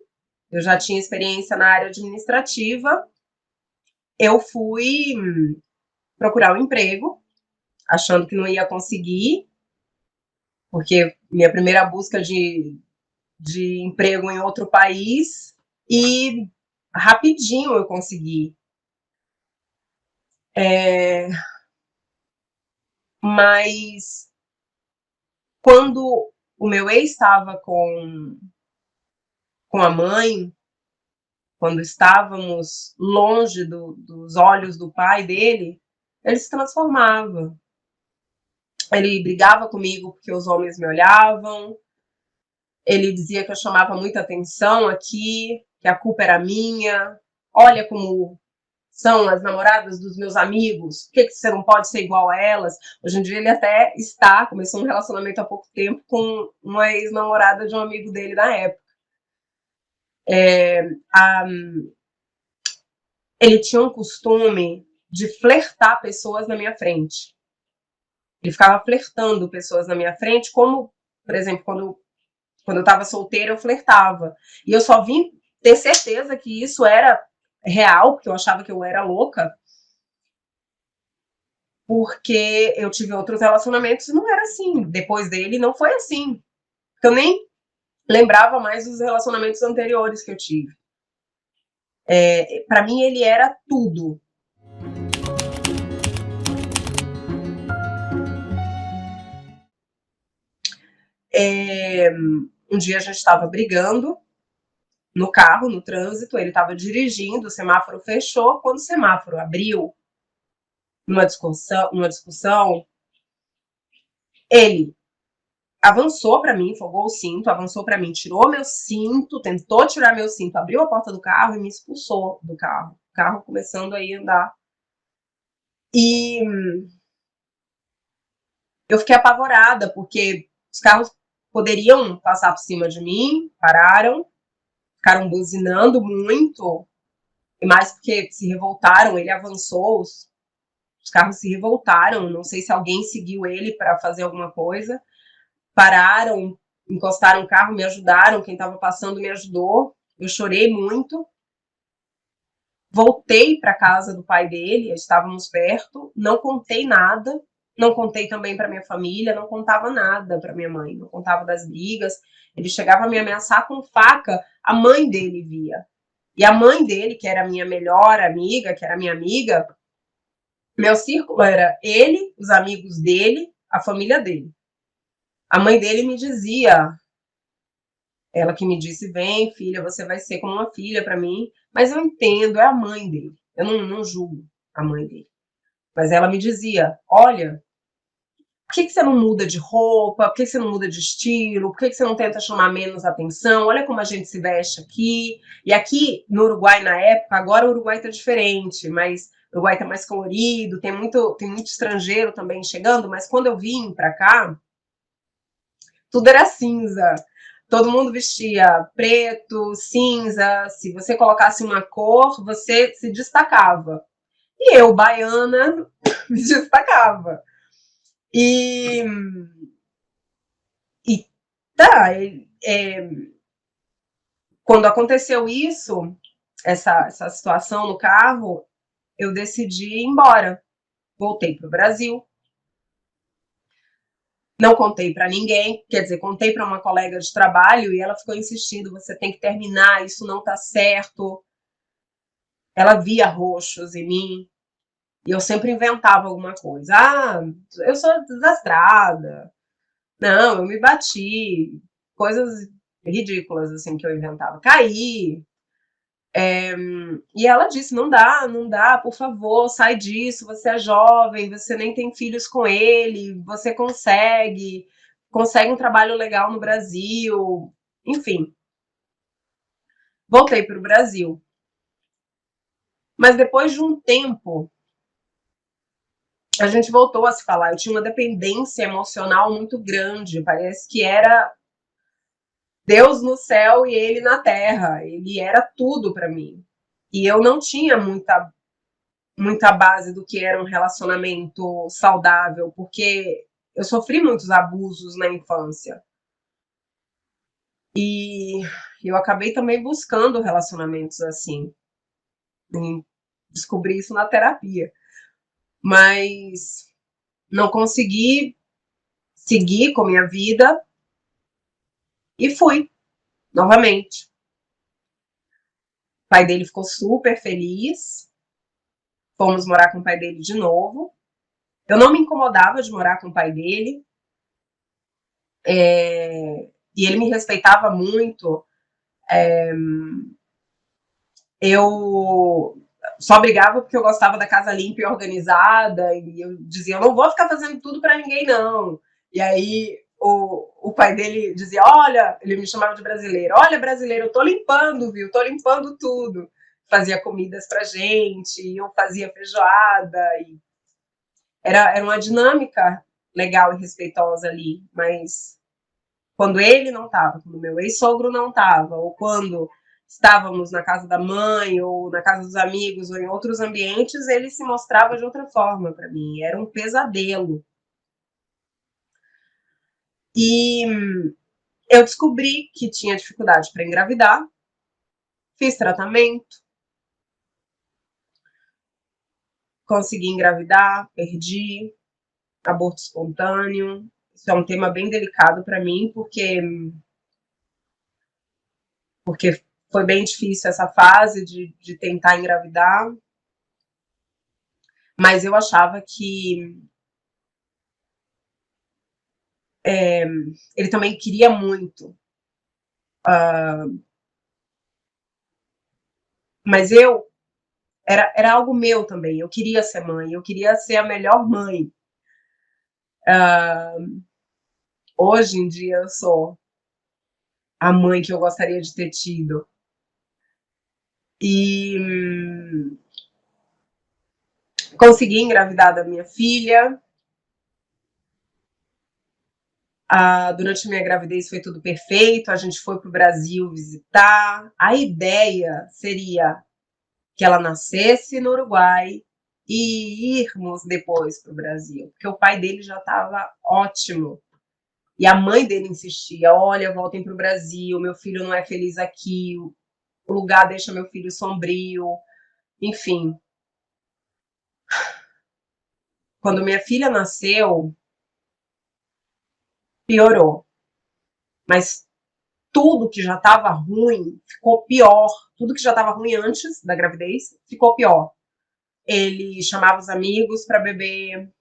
[SPEAKER 1] eu já tinha experiência na área administrativa, eu fui procurar um emprego, achando que não ia conseguir, porque minha primeira busca de emprego em outro país, E rapidinho eu consegui. Mas quando o meu ex estava com a mãe, quando estávamos longe dos olhos do pai dele, ele se transformava. Ele brigava comigo porque os homens me olhavam, ele dizia que eu chamava muita atenção aqui, que a culpa era minha. Olha como são as namoradas dos meus amigos, por que você não pode ser igual a elas? Hoje em dia ele até começou um relacionamento há pouco tempo com uma ex-namorada de um amigo dele da época. Ele tinha um costume de flertar pessoas na minha frente. Ele ficava flertando pessoas na minha frente, como, por exemplo, quando eu estava solteira, eu flertava. E eu só vim ter certeza que isso era real, porque eu achava que eu era louca, porque eu tive outros relacionamentos e não era assim. Depois dele, não foi assim. Eu nem lembrava mais dos relacionamentos anteriores que eu tive. Para mim, ele era tudo. Um dia a gente estava brigando no carro, no trânsito, ele estava dirigindo, o semáforo fechou. Quando o semáforo abriu, numa discussão, ele avançou para mim, folgou o cinto, avançou para mim, tirou meu cinto, tentou tirar meu cinto, abriu a porta do carro e me expulsou do carro. O carro começando aí a andar. E eu fiquei apavorada, porque os carros poderiam passar por cima de mim, pararam, ficaram buzinando muito, e mais porque se revoltaram, ele avançou, os carros se revoltaram, não sei se alguém seguiu ele para fazer alguma coisa, pararam, encostaram o carro, me ajudaram, quem estava passando me ajudou, eu chorei muito, voltei para casa do pai dele, estávamos perto, não contei nada, não contei também para minha família, não contava nada para minha mãe, não contava das brigas, ele chegava a me ameaçar com faca, a mãe dele via. E a mãe dele, que era a minha melhor amiga, que era minha amiga, meu círculo era ele, os amigos dele, a família dele. A mãe dele me dizia, ela que me disse, vem filha, você vai ser como uma filha para mim, mas eu entendo, é a mãe dele, eu não julgo a mãe dele. Mas ela me dizia, olha, por que você não muda de roupa, por que você não muda de estilo, por que você não tenta chamar menos atenção, olha como a gente se veste aqui. E aqui no Uruguai na época, agora o Uruguai está diferente, mas o Uruguai está mais colorido, tem muito estrangeiro também chegando, mas quando eu vim para cá, tudo era cinza. Todo mundo vestia preto, cinza. Se você colocasse uma cor, você se destacava. E eu, baiana, me destacava. E, e tá, quando aconteceu isso, essa situação no carro, eu decidi ir embora. Voltei para o Brasil. Não contei para ninguém, quer dizer, contei para uma colega de trabalho e ela ficou insistindo: você tem que terminar, isso não está certo. Ela via roxos em mim e eu sempre inventava alguma coisa. Ah, eu sou desastrada. Não, eu me bati. Coisas ridículas assim que eu inventava. Caí. E ela disse: não dá, não dá, por favor, sai disso. Você é jovem, você nem tem filhos com ele, você consegue um trabalho legal no Brasil. Enfim, voltei para o Brasil. Mas depois de um tempo, a gente voltou a se falar. Eu tinha uma dependência emocional muito grande. Parece que era Deus no céu e ele na terra. Ele era tudo para mim. E eu não tinha muita base do que era um relacionamento saudável, porque eu sofri muitos abusos na infância. E eu acabei também buscando relacionamentos assim. E descobri isso na terapia. Mas não consegui seguir com a minha vida e fui novamente. pai dele ficou super feliz. Fomos morar com o pai dele de novo. Eu não me incomodava de morar com o pai dele. E ele me respeitava muito. Eu só brigava porque eu gostava da casa limpa e organizada, e eu dizia, eu não vou ficar fazendo tudo para ninguém, não. E aí o pai dele dizia, olha, ele me chamava de brasileiro, olha, brasileiro, eu tô limpando, viu? Tô limpando tudo. Fazia comidas pra gente, eu fazia feijoada, e era uma dinâmica legal e respeitosa ali, mas quando ele não estava, quando meu ex-sogro não estava, ou quando estávamos na casa da mãe, ou na casa dos amigos, ou em outros ambientes, ele se mostrava de outra forma para mim. Era um pesadelo. E eu descobri que tinha dificuldade para engravidar, fiz tratamento, consegui engravidar, perdi, aborto espontâneo. Isso é um tema bem delicado para mim, porque foi bem difícil essa fase de tentar engravidar, mas eu achava que ele também queria muito. Mas era algo meu também. Eu queria ser mãe, eu queria ser a melhor mãe. Hoje em dia eu sou a mãe que eu gostaria de ter tido. E consegui engravidar da minha filha. Durante a minha gravidez foi tudo perfeito. A gente foi para o Brasil visitar. A ideia seria que ela nascesse no Uruguai e irmos depois para o Brasil, porque o pai dele já estava ótimo. E a mãe dele insistia, olha, voltem para o Brasil, meu filho não é feliz aqui, o lugar deixa meu filho sombrio, enfim. Quando minha filha nasceu, piorou. Mas tudo que já estava ruim ficou pior. Tudo que já estava ruim antes da gravidez ficou pior. Ele chamava os amigos para beber.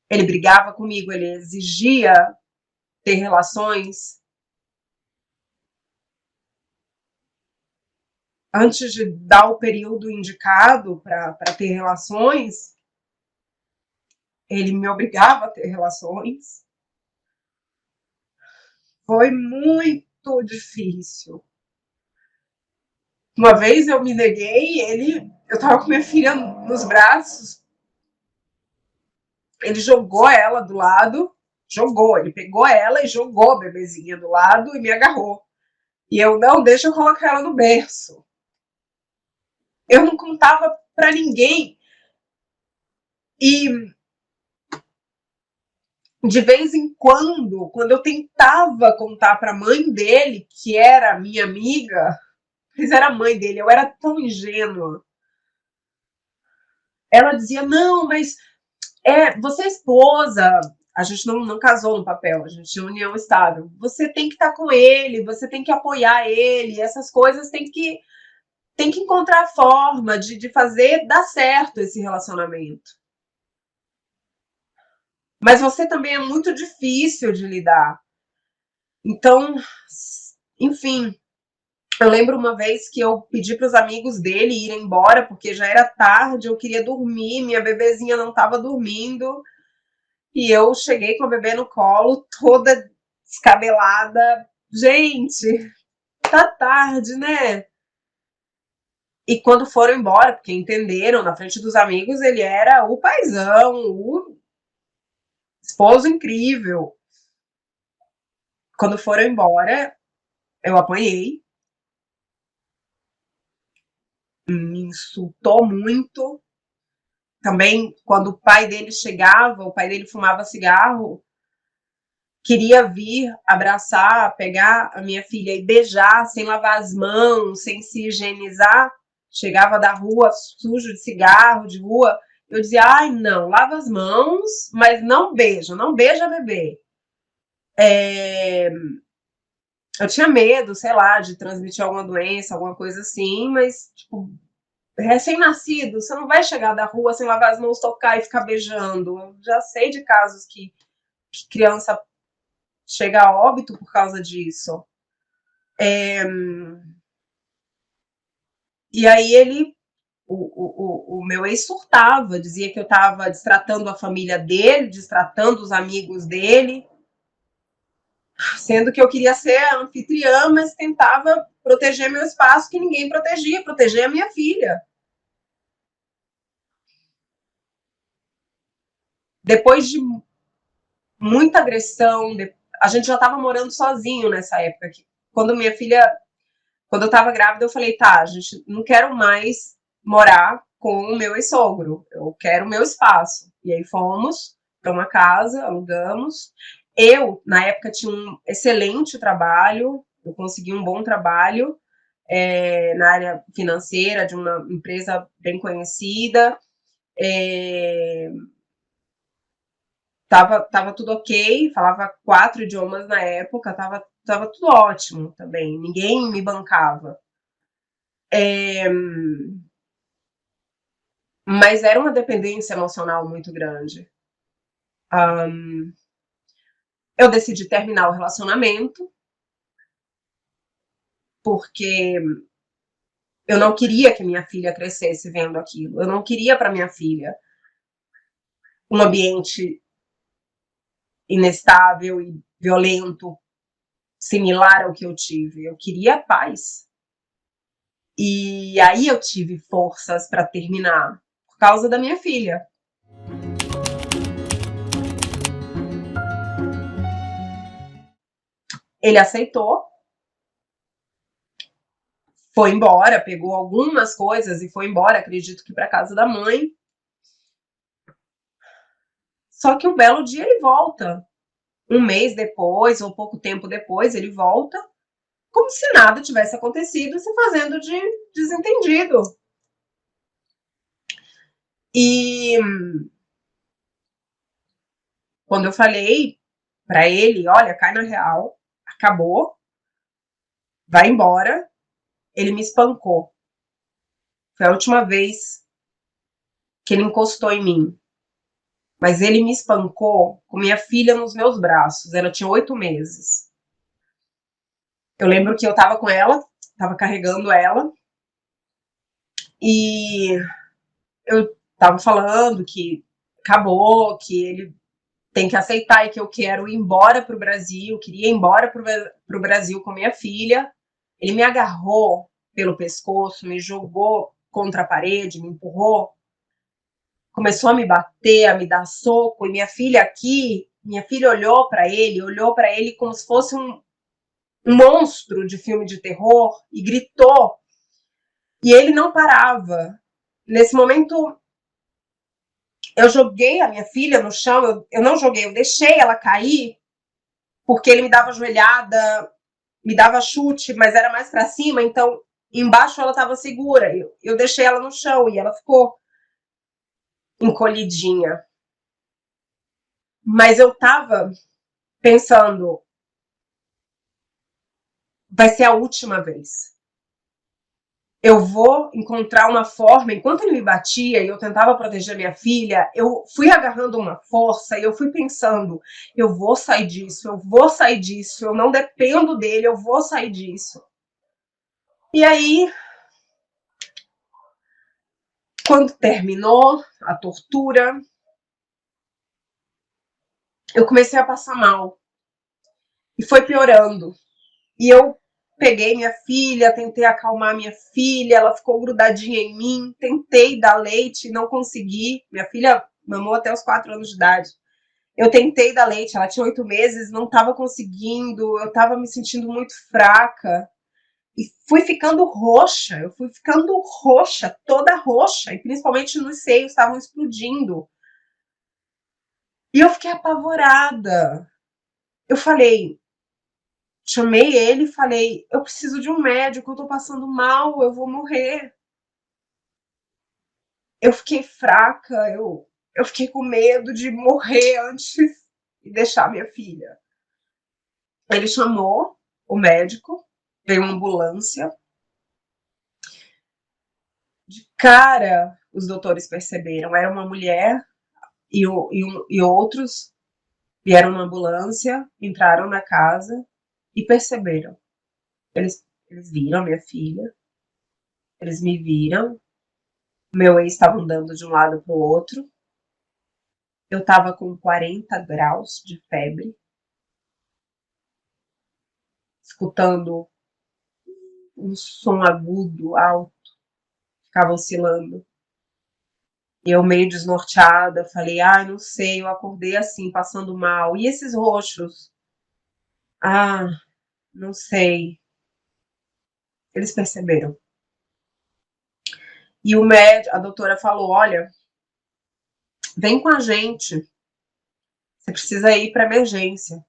[SPEAKER 1] Ele brigava comigo, ele exigia ter relações. Antes de dar o período indicado para ter relações, ele me obrigava a ter relações. Foi muito difícil. Uma vez eu me neguei, eu estava com minha filha nos braços, ele jogou ela do lado, ele pegou ela e jogou a bebezinha do lado e me agarrou. E eu, não, deixa eu colocar ela no berço. Eu não contava para ninguém. E de vez em quando eu tentava contar para a mãe dele, que era minha amiga, mas era a mãe dele, eu era tão ingênua. Ela dizia, não, mas você é esposa, a gente não casou no papel, a gente tinha união estável. Você tem que estar com ele, você tem que apoiar ele, essas coisas tem que encontrar forma de fazer dar certo esse relacionamento. Mas você também é muito difícil de lidar. Então, enfim, eu lembro uma vez que eu pedi para os amigos dele irem embora, porque já era tarde, eu queria dormir, minha bebezinha não estava dormindo, e eu cheguei com a bebê no colo, toda descabelada. Gente, tá tarde, né? E quando foram embora, porque entenderam, na frente dos amigos, ele era o paizão, o esposo incrível. Quando foram embora, eu apanhei, me insultou muito. Também, quando o pai dele chegava, o pai dele fumava cigarro, queria vir abraçar, pegar a minha filha e beijar, sem lavar as mãos, sem se higienizar. Chegava da rua sujo de cigarro, de rua. Eu dizia, ai, não, lava as mãos, mas não beija a bebê. Eu tinha medo, sei lá, de transmitir alguma doença, alguma coisa assim, mas, tipo, recém-nascido, você não vai chegar da rua sem lavar as mãos, tocar e ficar beijando. Eu já sei de casos que criança chega a óbito por causa disso. E aí o meu ex surtava, dizia que eu estava destratando a família dele, destratando os amigos dele, sendo que eu queria ser a anfitriã, mas tentava proteger meu espaço que ninguém protegia, proteger a minha filha. Depois de muita agressão, a gente já estava morando sozinho nessa época. Quando minha filha, quando eu estava grávida, eu falei, tá, a gente não quero mais morar com o meu ex-sogro, eu quero o meu espaço. E aí fomos para uma casa, alugamos. Eu, na época, tinha um excelente trabalho, eu consegui um bom trabalho na área financeira de uma empresa bem conhecida. Tava tudo ok, falava 4 idiomas na época, tava tudo ótimo também, ninguém me bancava. Mas era uma dependência emocional muito grande. Eu decidi terminar o relacionamento, porque eu não queria que minha filha crescesse vendo aquilo. Eu não queria para minha filha um ambiente inestável e violento, similar ao que eu tive. Eu queria paz. E aí eu tive forças para terminar por causa da minha filha. Ele aceitou, foi embora, pegou algumas coisas e foi embora, acredito que para casa da mãe. Só que um belo dia ele volta. Um mês depois, ou pouco tempo depois, ele volta, como se nada tivesse acontecido, se fazendo de desentendido. E quando eu falei para ele, olha, cai na real, acabou, vai embora, ele me espancou. Foi a última vez que ele encostou em mim. Mas ele me espancou com minha filha nos meus braços. Ela tinha 8 meses. Eu lembro que eu tava com ela, tava carregando ela, e eu tava falando que acabou, que ele tem que aceitar e que eu quero ir embora pro Brasil, queria ir embora pro Brasil com minha filha. Ele me agarrou pelo pescoço, me jogou contra a parede, me empurrou, começou a me bater, a me dar soco, e minha filha olhou para ele como se fosse um monstro de filme de terror e gritou. E ele não parava. Nesse momento, eu joguei a minha filha no chão, eu não joguei, eu deixei ela cair, porque ele me dava joelhada, me dava chute, mas era mais para cima, então embaixo ela estava segura. Eu deixei ela no chão e ela ficou encolhidinha. Mas eu tava pensando, vai ser a última vez. Eu vou encontrar uma forma. Enquanto ele me batia e eu tentava proteger minha filha, eu fui agarrando uma força e eu fui pensando, eu vou sair disso, eu vou sair disso, eu não dependo dele, eu vou sair disso. E aí, quando terminou a tortura, eu comecei a passar mal. E foi piorando. E eu peguei minha filha, tentei acalmar minha filha, ela ficou grudadinha em mim, tentei dar leite, não consegui. Minha filha mamou até os 4 anos de idade. Eu tentei dar leite, ela tinha 8 meses, não estava conseguindo, eu estava me sentindo muito fraca. E fui ficando roxa, eu fui ficando roxa, toda roxa, e principalmente nos seios estavam explodindo. E eu fiquei apavorada. Eu falei, chamei ele e falei, eu preciso de um médico, eu tô passando mal, eu vou morrer. Eu fiquei fraca, eu fiquei com medo de morrer antes e deixar minha filha. Ele chamou o médico, veio uma ambulância. De cara, os doutores perceberam, era uma mulher e outros vieram na ambulância, entraram na casa e perceberam. Eles viram minha filha, eles me viram, meu ex estava andando de um lado para o outro, eu estava com 40 graus de febre, escutando um som agudo, alto, ficava oscilando. Eu meio desnorteada, falei, não sei, eu acordei assim, passando mal. E esses roxos? Ah, não sei. Eles perceberam. E o médico, a doutora falou, olha, vem com a gente. Você precisa ir para emergência.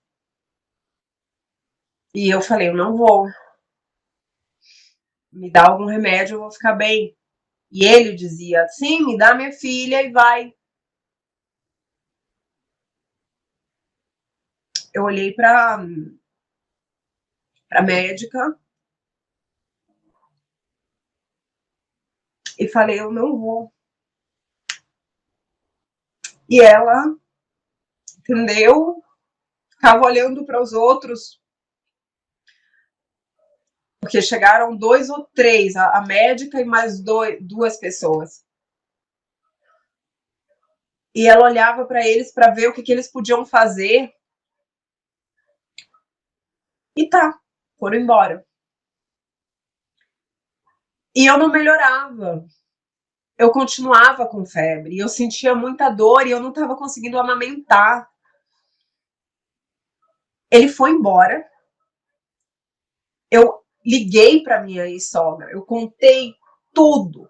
[SPEAKER 1] E eu falei, eu não vou. Me dá algum remédio, eu vou ficar bem. E ele dizia, sim, me dá minha filha e vai. Eu olhei para a médica e falei, eu não vou. E ela, entendeu? Ficava olhando para os outros, porque chegaram 2 ou 3, a médica e mais duas pessoas. E ela olhava para eles para ver o que eles podiam fazer. E tá, foram embora. E eu não melhorava. Eu continuava com febre, eu sentia muita dor e eu não estava conseguindo amamentar. Ele foi embora. Eu liguei para minha ex-sogra, eu contei tudo,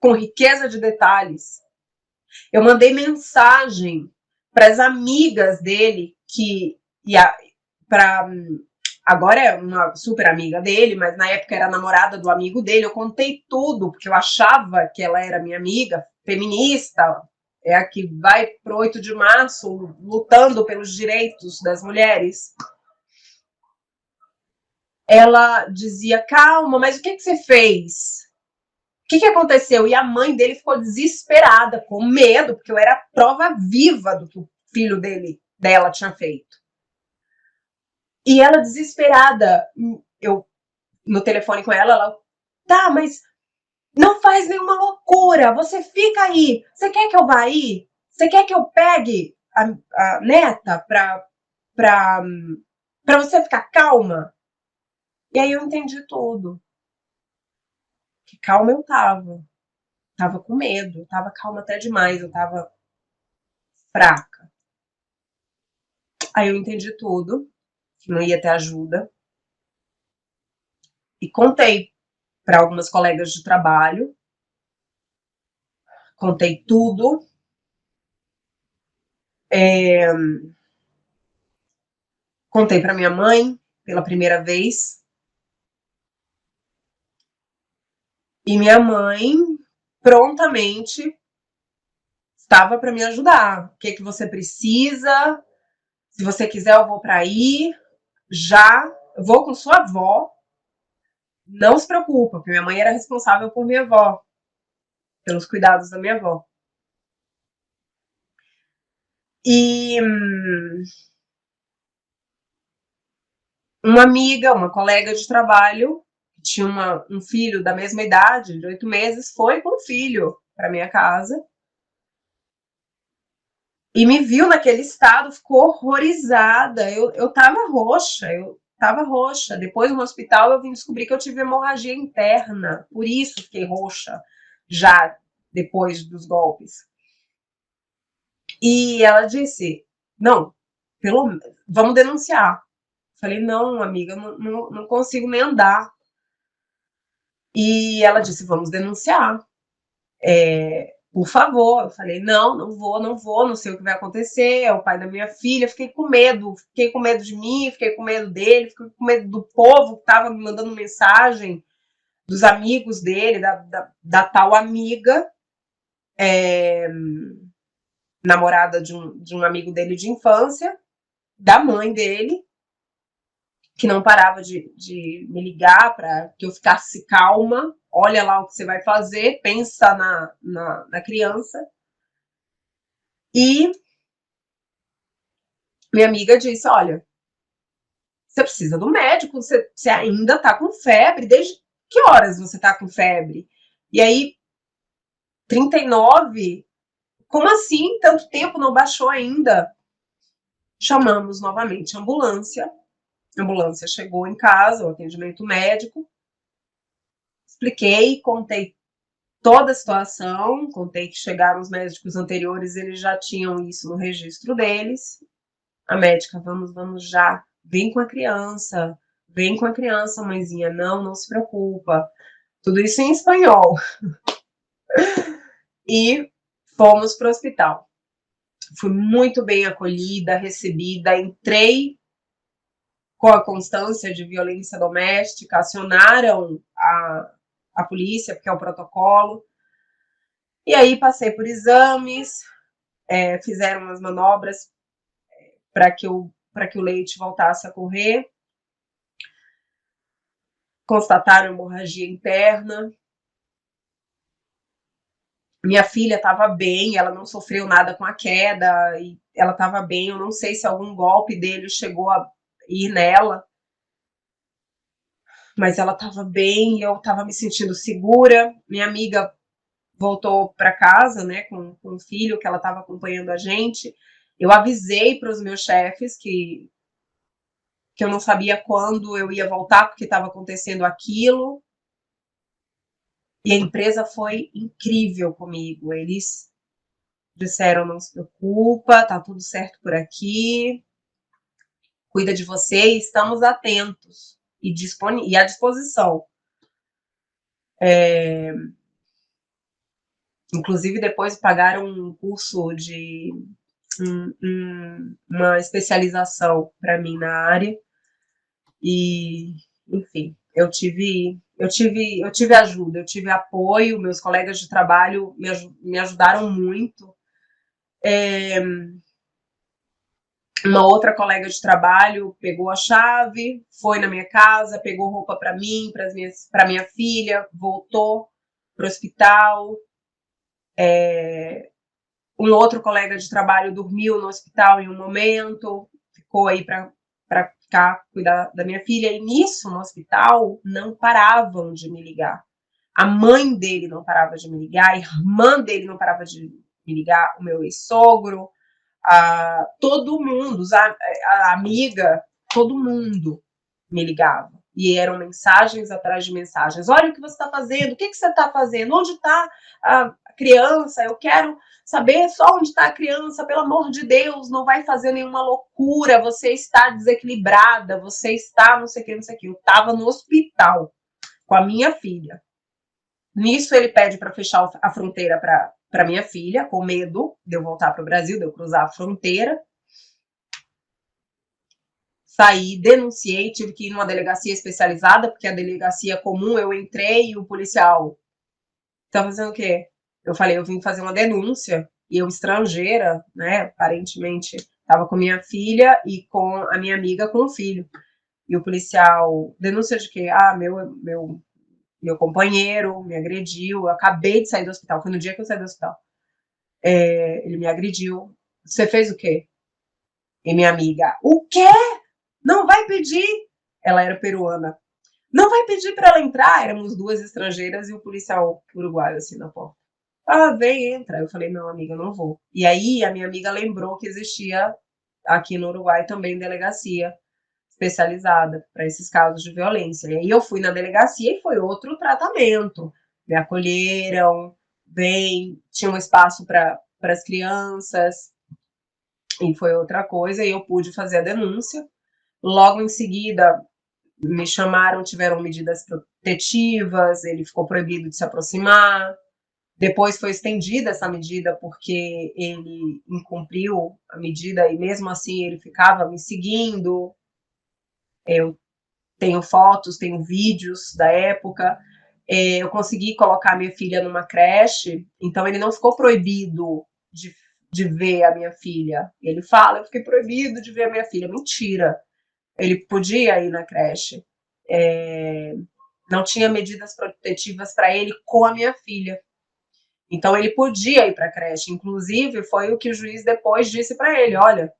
[SPEAKER 1] com riqueza de detalhes. Eu mandei mensagem para as amigas dele, que para agora é uma super amiga dele, mas na época era namorada do amigo dele. Eu contei tudo, porque eu achava que ela era minha amiga, feminista, é a que vai pro 8 de março lutando pelos direitos das mulheres. Ela dizia, calma, mas o que você fez? O que aconteceu? E a mãe dele ficou desesperada, com medo, porque eu era a prova viva do que o filho dela tinha feito. E ela desesperada, eu no telefone com ela, tá, mas não faz nenhuma loucura, você fica aí, você quer que eu vá aí? Você quer que eu pegue a neta pra você ficar calma? E aí eu entendi tudo. Que calma eu tava com medo, eu tava calma até demais, eu tava fraca. Aí eu entendi tudo, que não ia ter ajuda, e contei para algumas colegas de trabalho, contei tudo. Contei para minha mãe pela primeira vez. E minha mãe prontamente estava para me ajudar. O que você precisa? Se você quiser, eu vou para aí. Já, eu vou com sua avó. Não se preocupa, porque minha mãe era responsável por minha avó, pelos cuidados da minha avó. E uma amiga, uma colega de trabalho, que tinha um filho da mesma idade, de 8 meses, foi com o filho para minha casa. E me viu naquele estado, ficou horrorizada. Eu tava roxa. Depois no hospital eu vim descobrir que eu tive hemorragia interna, por isso fiquei roxa, já depois dos golpes. E ela disse, não, vamos denunciar. Falei, não, amiga, não consigo nem andar. E ela disse, vamos denunciar. Por favor. Eu falei, não vou, não sei o que vai acontecer, é o pai da minha filha. Fiquei com medo de mim, fiquei com medo dele, fiquei com medo do povo que estava me mandando mensagem, dos amigos dele, da tal amiga, namorada de um amigo dele de infância, da mãe dele. que não parava de me ligar para que eu ficasse calma. Olha lá o que você vai fazer, pensa na criança. E minha amiga disse: olha, você precisa do médico, você ainda tá com febre, desde que horas você tá com febre? E aí, 39? Como assim? Tanto tempo não baixou ainda? Chamamos novamente a ambulância. A ambulância chegou em casa, o atendimento médico. Expliquei, contei toda a situação, contei que chegaram os médicos anteriores, eles já tinham isso no registro deles. A médica: vamos já, vem com a criança, mãezinha, não se preocupa. Tudo isso em espanhol. E fomos para o hospital. Fui muito bem acolhida, recebida, entrei com a constância de violência doméstica, acionaram a polícia, porque é o protocolo. E aí passei por exames, fizeram umas manobras para que o leite voltasse a correr. Constataram hemorragia interna. Minha filha estava bem, ela não sofreu nada com a queda, e ela estava bem. Eu não sei se algum golpe dele chegou a ir nela, mas ela estava bem, eu estava me sentindo segura. Minha amiga voltou para casa, né, com o filho, que ela estava acompanhando a gente. Eu avisei para os meus chefes que eu não sabia quando eu ia voltar, porque estava acontecendo aquilo. E a empresa foi incrível comigo. Eles disseram: não se preocupa, tá tudo certo por aqui, cuida de você, estamos atentos e à disposição. Inclusive, depois pagaram um curso de uma especialização para mim na área. E, enfim, eu tive ajuda, eu tive apoio, meus colegas de trabalho me ajudaram muito. Uma outra colega de trabalho pegou a chave, foi na minha casa, pegou roupa para mim, para minha filha, voltou para o hospital. Um outro colega de trabalho dormiu no hospital em um momento, ficou aí para cuidar da minha filha. E nisso, no hospital, não paravam de me ligar. A mãe dele não parava de me ligar, a irmã dele não parava de me ligar, o meu ex-sogro, todo mundo, a amiga, todo mundo me ligava. E eram mensagens atrás de mensagens. Olha o que você está fazendo, o que você está fazendo, onde está a criança? Eu quero saber só onde está a criança, pelo amor de Deus, não vai fazer nenhuma loucura, você está desequilibrada, você está não sei o que, não sei o que. Eu estava no hospital com a minha filha. Nisso ele pede para fechar a fronteira para minha filha, com medo de eu voltar para o Brasil, de eu cruzar a fronteira. Saí, denunciei, tive que ir numa delegacia especializada, porque a delegacia comum eu entrei e o policial: tá fazendo o quê? Eu falei: eu vim fazer uma denúncia, e eu estrangeira, né, aparentemente, estava com minha filha e com a minha amiga com o filho. E o policial: denúncia de quê? Meu companheiro me agrediu, eu acabei de sair do hospital, foi no dia que eu saí do hospital. Ele me agrediu. Você fez o quê? E minha amiga: o quê? Não vai pedir? Ela era peruana. Não vai pedir para ela entrar? Éramos duas estrangeiras e o policial uruguaio assim na porta. Vem, entra. Eu falei: não, amiga, eu não vou. E aí a minha amiga lembrou que existia aqui no Uruguai também delegacia especializada para esses casos de violência. E aí eu fui na delegacia e foi outro tratamento. Me acolheram bem, tinha um espaço para as crianças, e foi outra coisa, e eu pude fazer a denúncia. Logo em seguida, me chamaram, tiveram medidas protetivas, ele ficou proibido de se aproximar. Depois foi estendida essa medida porque ele incumpriu a medida e mesmo assim ele ficava me seguindo. Eu tenho fotos, tenho vídeos da época. Eu consegui colocar minha filha numa creche, então ele não ficou proibido de ver a minha filha. Ele fala: eu fiquei proibido de ver a minha filha. Mentira. ele podia ir na creche. Não tinha medidas protetivas para ele com a minha filha. Então ele podia ir para a creche. Inclusive, foi o que o juiz depois disse para ele: olha,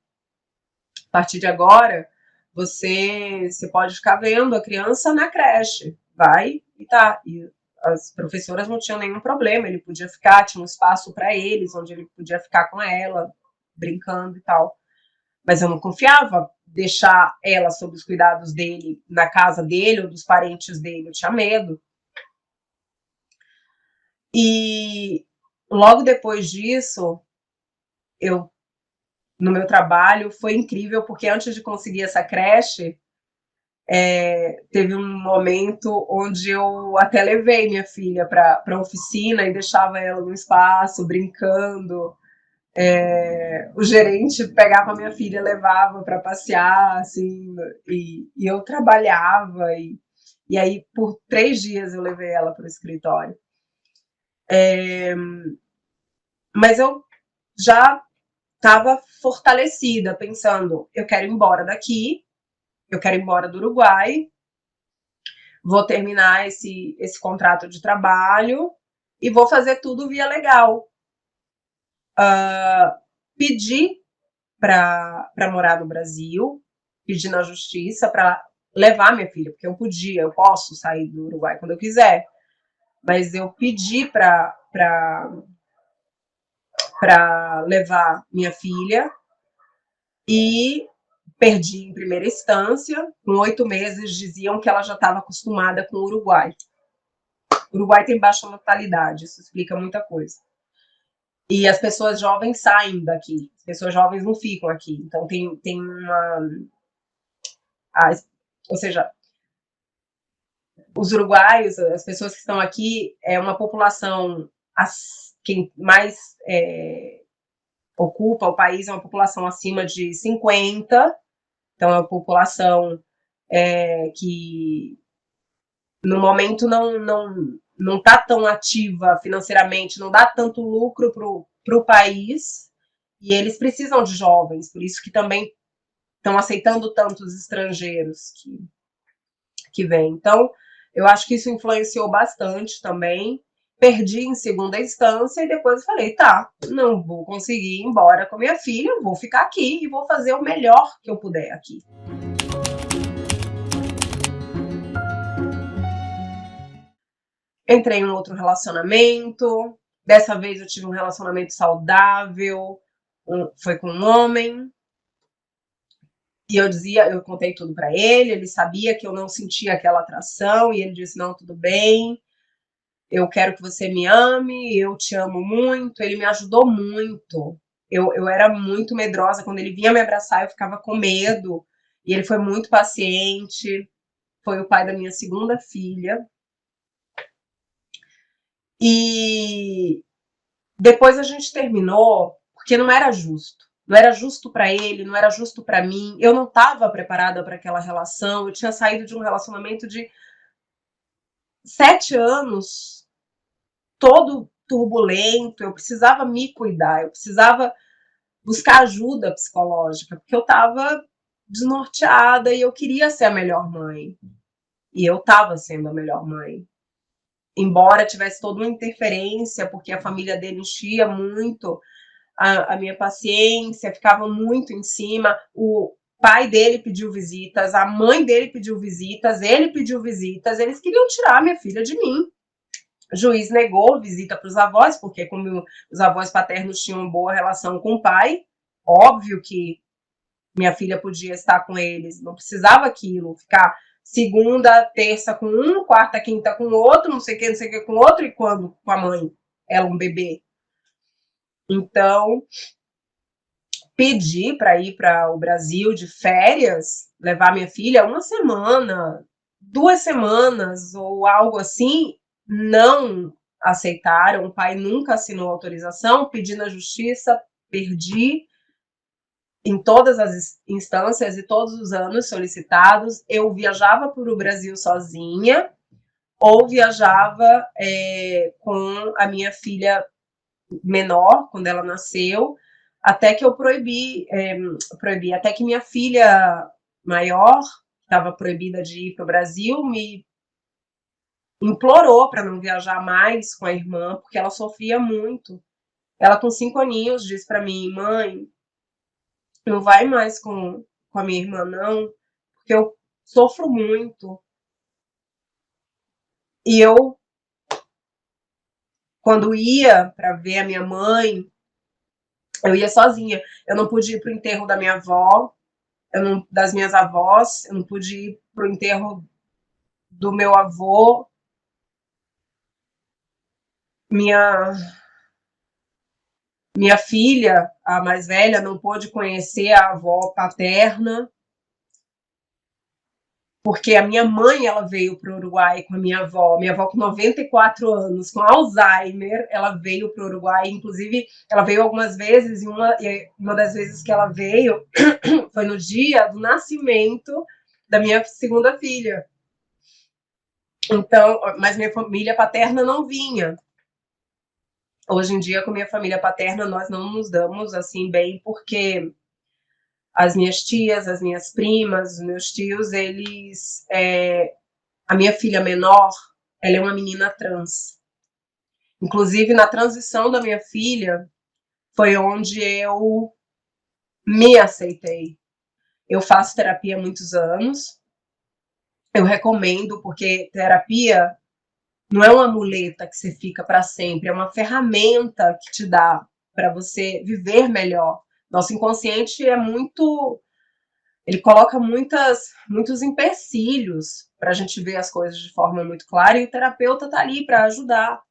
[SPEAKER 1] a partir de agora, você pode ficar vendo a criança na creche. Vai e tá. E as professoras não tinham nenhum problema, ele podia ficar, tinha um espaço para eles, onde ele podia ficar com ela, brincando e tal. Mas eu não confiava deixar ela sob os cuidados dele, na casa dele ou dos parentes dele, eu tinha medo. E logo depois disso, eu, no meu trabalho, foi incrível, porque antes de conseguir essa creche, teve um momento onde eu até levei minha filha para a oficina e deixava ela no espaço, brincando. O gerente pegava minha filha, levava para passear, assim, e eu trabalhava, e aí por 3 dias eu levei ela para o escritório. Mas eu já estava fortalecida, pensando, eu quero ir embora daqui, eu quero ir embora do Uruguai, vou terminar esse contrato de trabalho e vou fazer tudo via legal. Pedi para morar no Brasil, pedi na justiça para levar minha filha, porque eu posso sair do Uruguai quando eu quiser, mas eu pedi para levar minha filha e perdi em primeira instância. Com 8 meses diziam que ela já estava acostumada com o Uruguai. O Uruguai tem baixa natalidade, isso explica muita coisa. E as pessoas jovens saem daqui, as pessoas jovens não ficam aqui. Então tem uma. Ou seja, os uruguaios, as pessoas que estão aqui, é uma população, quem mais ocupa o país é uma população acima de 50, então é uma população que no momento não está tão ativa financeiramente, não dá tanto lucro para o país, e eles precisam de jovens, por isso que também estão aceitando tantos estrangeiros que vêm. Então, eu acho que isso influenciou bastante também. Perdi em segunda instância e depois falei, tá, não vou conseguir ir embora com minha filha, vou ficar aqui e vou fazer o melhor que eu puder aqui. Entrei em um outro relacionamento, dessa vez eu tive um relacionamento saudável, foi com um homem, e eu contei tudo para ele sabia que eu não sentia aquela atração, e ele disse, não, tudo bem, eu quero que você me ame, eu te amo muito, ele me ajudou muito. Eu era muito medrosa, quando ele vinha me abraçar eu ficava com medo, e ele foi muito paciente, foi o pai da minha segunda filha. E depois a gente terminou, porque não era justo. Não era justo para ele, não era justo para mim. Eu não estava preparada para aquela relação. Eu tinha saído de um relacionamento de 7 anos, todo turbulento. Eu precisava me cuidar, eu precisava buscar ajuda psicológica, porque eu estava desnorteada e eu queria ser a melhor mãe. E eu estava sendo a melhor mãe. Embora tivesse toda uma interferência, porque a família dele enchia muito a minha paciência, ficava muito em cima. O pai dele pediu visitas, a mãe dele pediu visitas, ele pediu visitas, eles queriam tirar minha filha de mim. O juiz negou visita para os avós, porque como os avós paternos tinham boa relação com o pai, óbvio que minha filha podia estar com eles, não precisava aquilo, ficar segunda, terça com um, quarta, quinta com outro, não sei o que com outro, e quando com a mãe, ela um bebê. Então, pedi para ir para o Brasil de férias, levar minha filha 1 semana, 2 semanas ou algo assim, não aceitaram, o pai nunca assinou autorização, pedi na justiça, perdi em todas as instâncias e todos os anos solicitados. Eu viajava para o Brasil sozinha ou viajava com a minha filha menor, quando ela nasceu, até que eu proibi, até que minha filha maior, estava proibida de ir para o Brasil, me implorou para não viajar mais com a irmã, porque ela sofria muito. Ela, com 5 aninhos, disse para mim: mãe, não vai mais com a minha irmã, não, porque eu sofro muito. E eu, quando ia para ver a minha mãe, eu ia sozinha. Eu não pude ir para o enterro da minha avó, das minhas avós, eu não pude ir para o enterro do meu avô. Minha, minha filha, a mais velha, não pôde conhecer a avó paterna, porque a minha mãe, ela veio para o Uruguai com a minha avó com 94 anos, com Alzheimer, ela veio para o Uruguai, inclusive ela veio algumas vezes, e uma das vezes que ela veio foi no dia do nascimento da minha segunda filha. Então, mas minha família paterna não vinha. Hoje em dia, com minha família paterna, nós não nos damos assim bem, porque as minhas tias, as minhas primas, os meus tios, eles... a minha filha menor, ela é uma menina trans. Inclusive, na transição da minha filha, foi onde eu me aceitei. Eu faço terapia há muitos anos. Eu recomendo, porque terapia não é uma muleta que você fica para sempre, é uma ferramenta que te dá para você viver melhor. Nosso inconsciente é muito... Ele coloca muitos empecilhos para a gente ver as coisas de forma muito clara, e o terapeuta está ali para ajudar.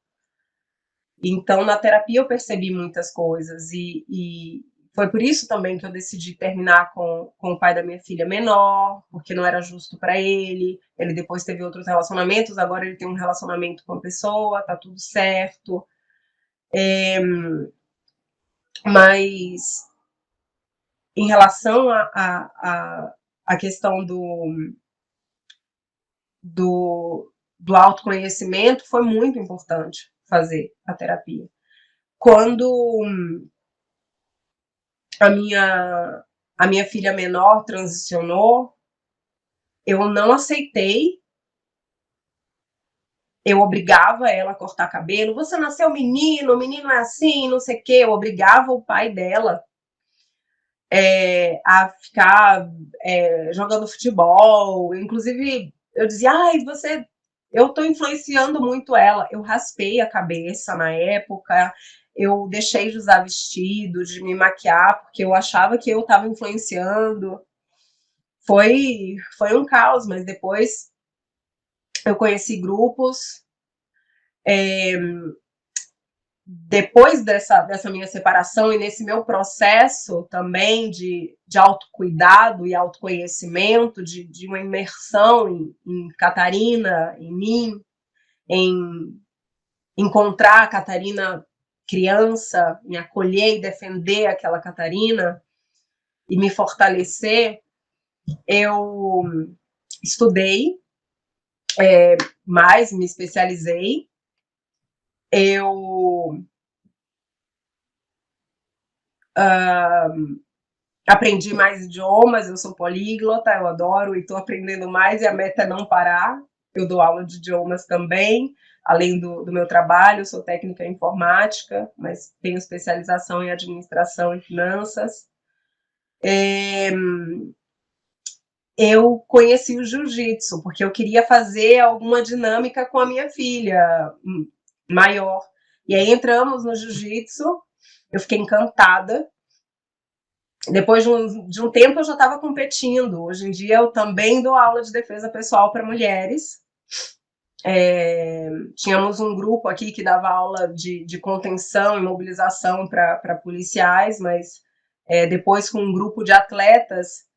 [SPEAKER 1] Então, na terapia, eu percebi muitas coisas, e foi por isso também que eu decidi terminar com o pai da minha filha menor, porque não era justo para ele. Ele depois teve outros relacionamentos, agora ele tem um relacionamento com a pessoa, tá tudo certo. Mas, em relação à questão do autoconhecimento, foi muito importante fazer a terapia. Quando a minha filha menor transicionou, eu não aceitei. Eu obrigava ela a cortar cabelo. Você nasceu menino, o menino é assim, não sei o quê. Eu obrigava o pai dela a ficar jogando futebol. Inclusive, eu dizia, ai, você... Eu estou influenciando muito ela. Eu raspei a cabeça na época, eu deixei de usar vestido, de me maquiar, porque eu achava que eu estava influenciando. Foi um caos, mas depois eu conheci grupos. Depois dessa minha separação e nesse meu processo também de autocuidado e autoconhecimento, de uma imersão em Catarina, em mim, em encontrar a Catarina criança, em acolher e defender aquela Catarina e me fortalecer, eu estudei mais, me especializei. Eu aprendi mais idiomas, eu sou políglota, eu adoro e estou aprendendo mais, e a meta é não parar. Eu dou aula de idiomas também, além do meu trabalho, eu sou técnica em informática, mas tenho especialização em administração e finanças. Eu conheci o jiu-jitsu, porque eu queria fazer alguma dinâmica com a minha filha maior. E aí entramos no jiu-jitsu, eu fiquei encantada. Depois de um tempo eu já estava competindo. Hoje em dia eu também dou aula de defesa pessoal para mulheres. Tínhamos um grupo aqui que dava aula de contenção e mobilização para policiais, mas depois, com um grupo de atletas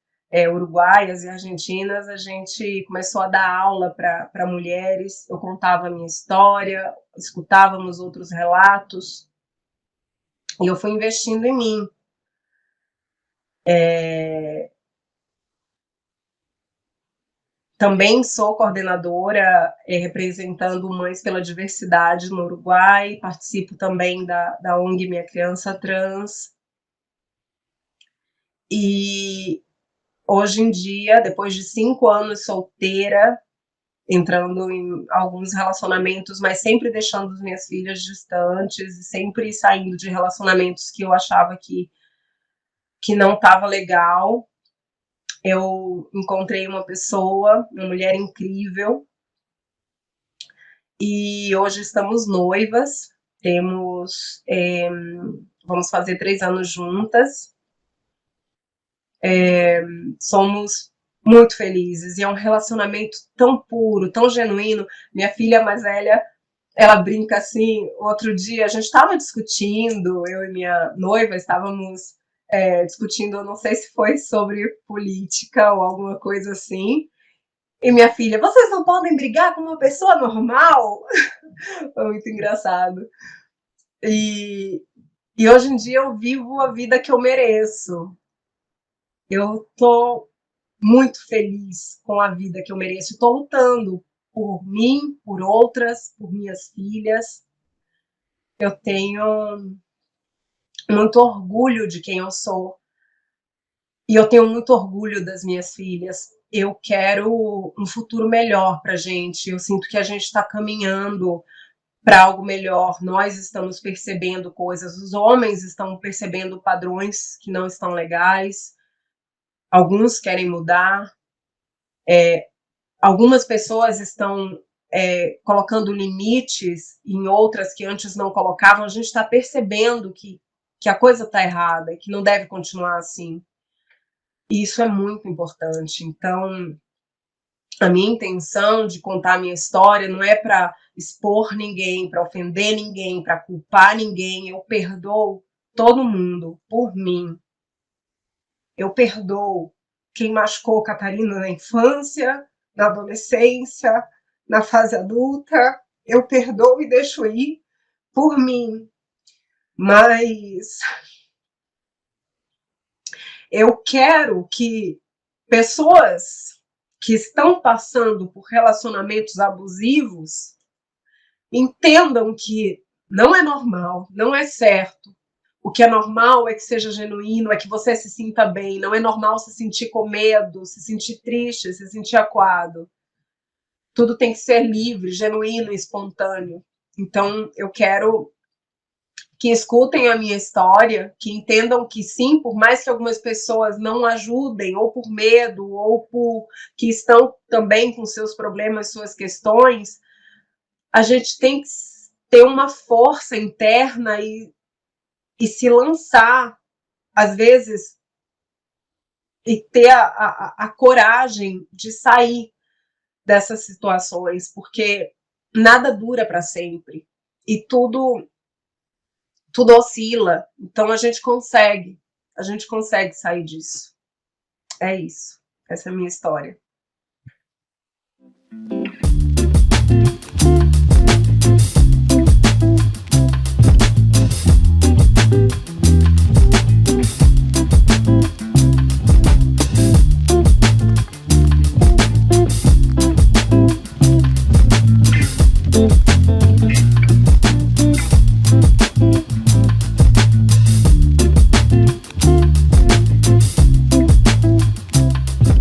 [SPEAKER 1] uruguaias e argentinas, a gente começou a dar aula para mulheres. Eu contava a minha história, escutávamos outros relatos, e eu fui investindo em mim. Também sou coordenadora representando Mães pela Diversidade no Uruguai, participo também da ONG Minha Criança Trans. E hoje em dia, depois de 5 anos solteira, entrando em alguns relacionamentos, mas sempre deixando as minhas filhas distantes e sempre saindo de relacionamentos que eu achava que não estava legal. Eu encontrei uma pessoa, uma mulher incrível, e hoje estamos noivas, vamos fazer 3 anos juntas, somos muito felizes, e é um relacionamento tão puro, tão genuíno. Minha filha mais velha, ela brinca assim, outro dia a gente estava discutindo, eu e minha noiva estávamos discutindo, eu não sei se foi sobre política ou alguma coisa assim, e minha filha, vocês não podem brigar com uma pessoa normal? Foi muito engraçado. E, e hoje em dia eu vivo a vida que eu mereço. Eu tô muito feliz com a vida que eu mereço. Estou lutando por mim, por outras, por minhas filhas. Eu tenho muito orgulho de quem eu sou. E eu tenho muito orgulho das minhas filhas. Eu quero um futuro melhor para a gente. Eu sinto que a gente está caminhando para algo melhor. Nós estamos percebendo coisas, os homens estão percebendo padrões que não estão legais. Alguns querem mudar. Algumas pessoas estão colocando limites em outras que antes não colocavam. A gente está percebendo que a coisa está errada e que não deve continuar assim. E isso é muito importante. Então, a minha intenção de contar a minha história não é para expor ninguém, para ofender ninguém, para culpar ninguém. Eu perdoo todo mundo por mim. Eu perdoo quem machucou Catarina na infância, na adolescência, na fase adulta. Eu perdoo e deixo ir por mim. Mas eu quero que pessoas que estão passando por relacionamentos abusivos entendam que não é normal, não é certo. O que é normal é que seja genuíno, é que você se sinta bem. Não é normal se sentir com medo, se sentir triste, se sentir acuado. Tudo tem que ser livre, genuíno e espontâneo. Então, eu quero que escutem a minha história, que entendam que sim, por mais que algumas pessoas não ajudem, ou por medo, ou por que estão também com seus problemas, suas questões, a gente tem que ter uma força interna e se lançar, às vezes, e ter a coragem de sair dessas situações, porque nada dura para sempre e tudo oscila. Então a gente consegue sair disso. É isso. Essa é a minha história.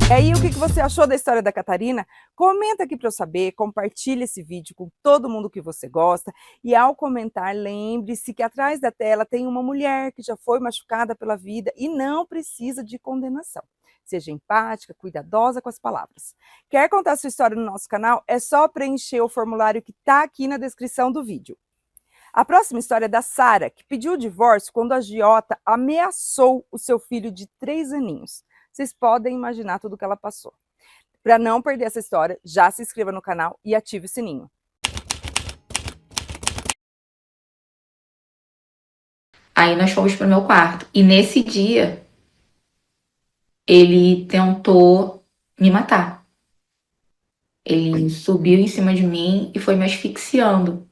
[SPEAKER 2] E aí, o que você achou da história da Catarina? Comenta aqui para eu saber, compartilhe esse vídeo com todo mundo que você gosta e ao comentar, lembre-se que atrás da tela tem uma mulher que já foi machucada pela vida e não precisa de condenação. Seja empática, cuidadosa com as palavras. Quer contar sua história no nosso canal? É só preencher o formulário que está aqui na descrição do vídeo. A próxima história é da Sara, que pediu o divórcio quando a agiota ameaçou o seu filho de 3 aninhos. Vocês podem imaginar tudo que ela passou. Para não perder essa história, já se inscreva no canal e ative o sininho.
[SPEAKER 3] Aí nós fomos pro meu quarto. E nesse dia, ele tentou me matar. Ele subiu em cima de mim e foi me asfixiando.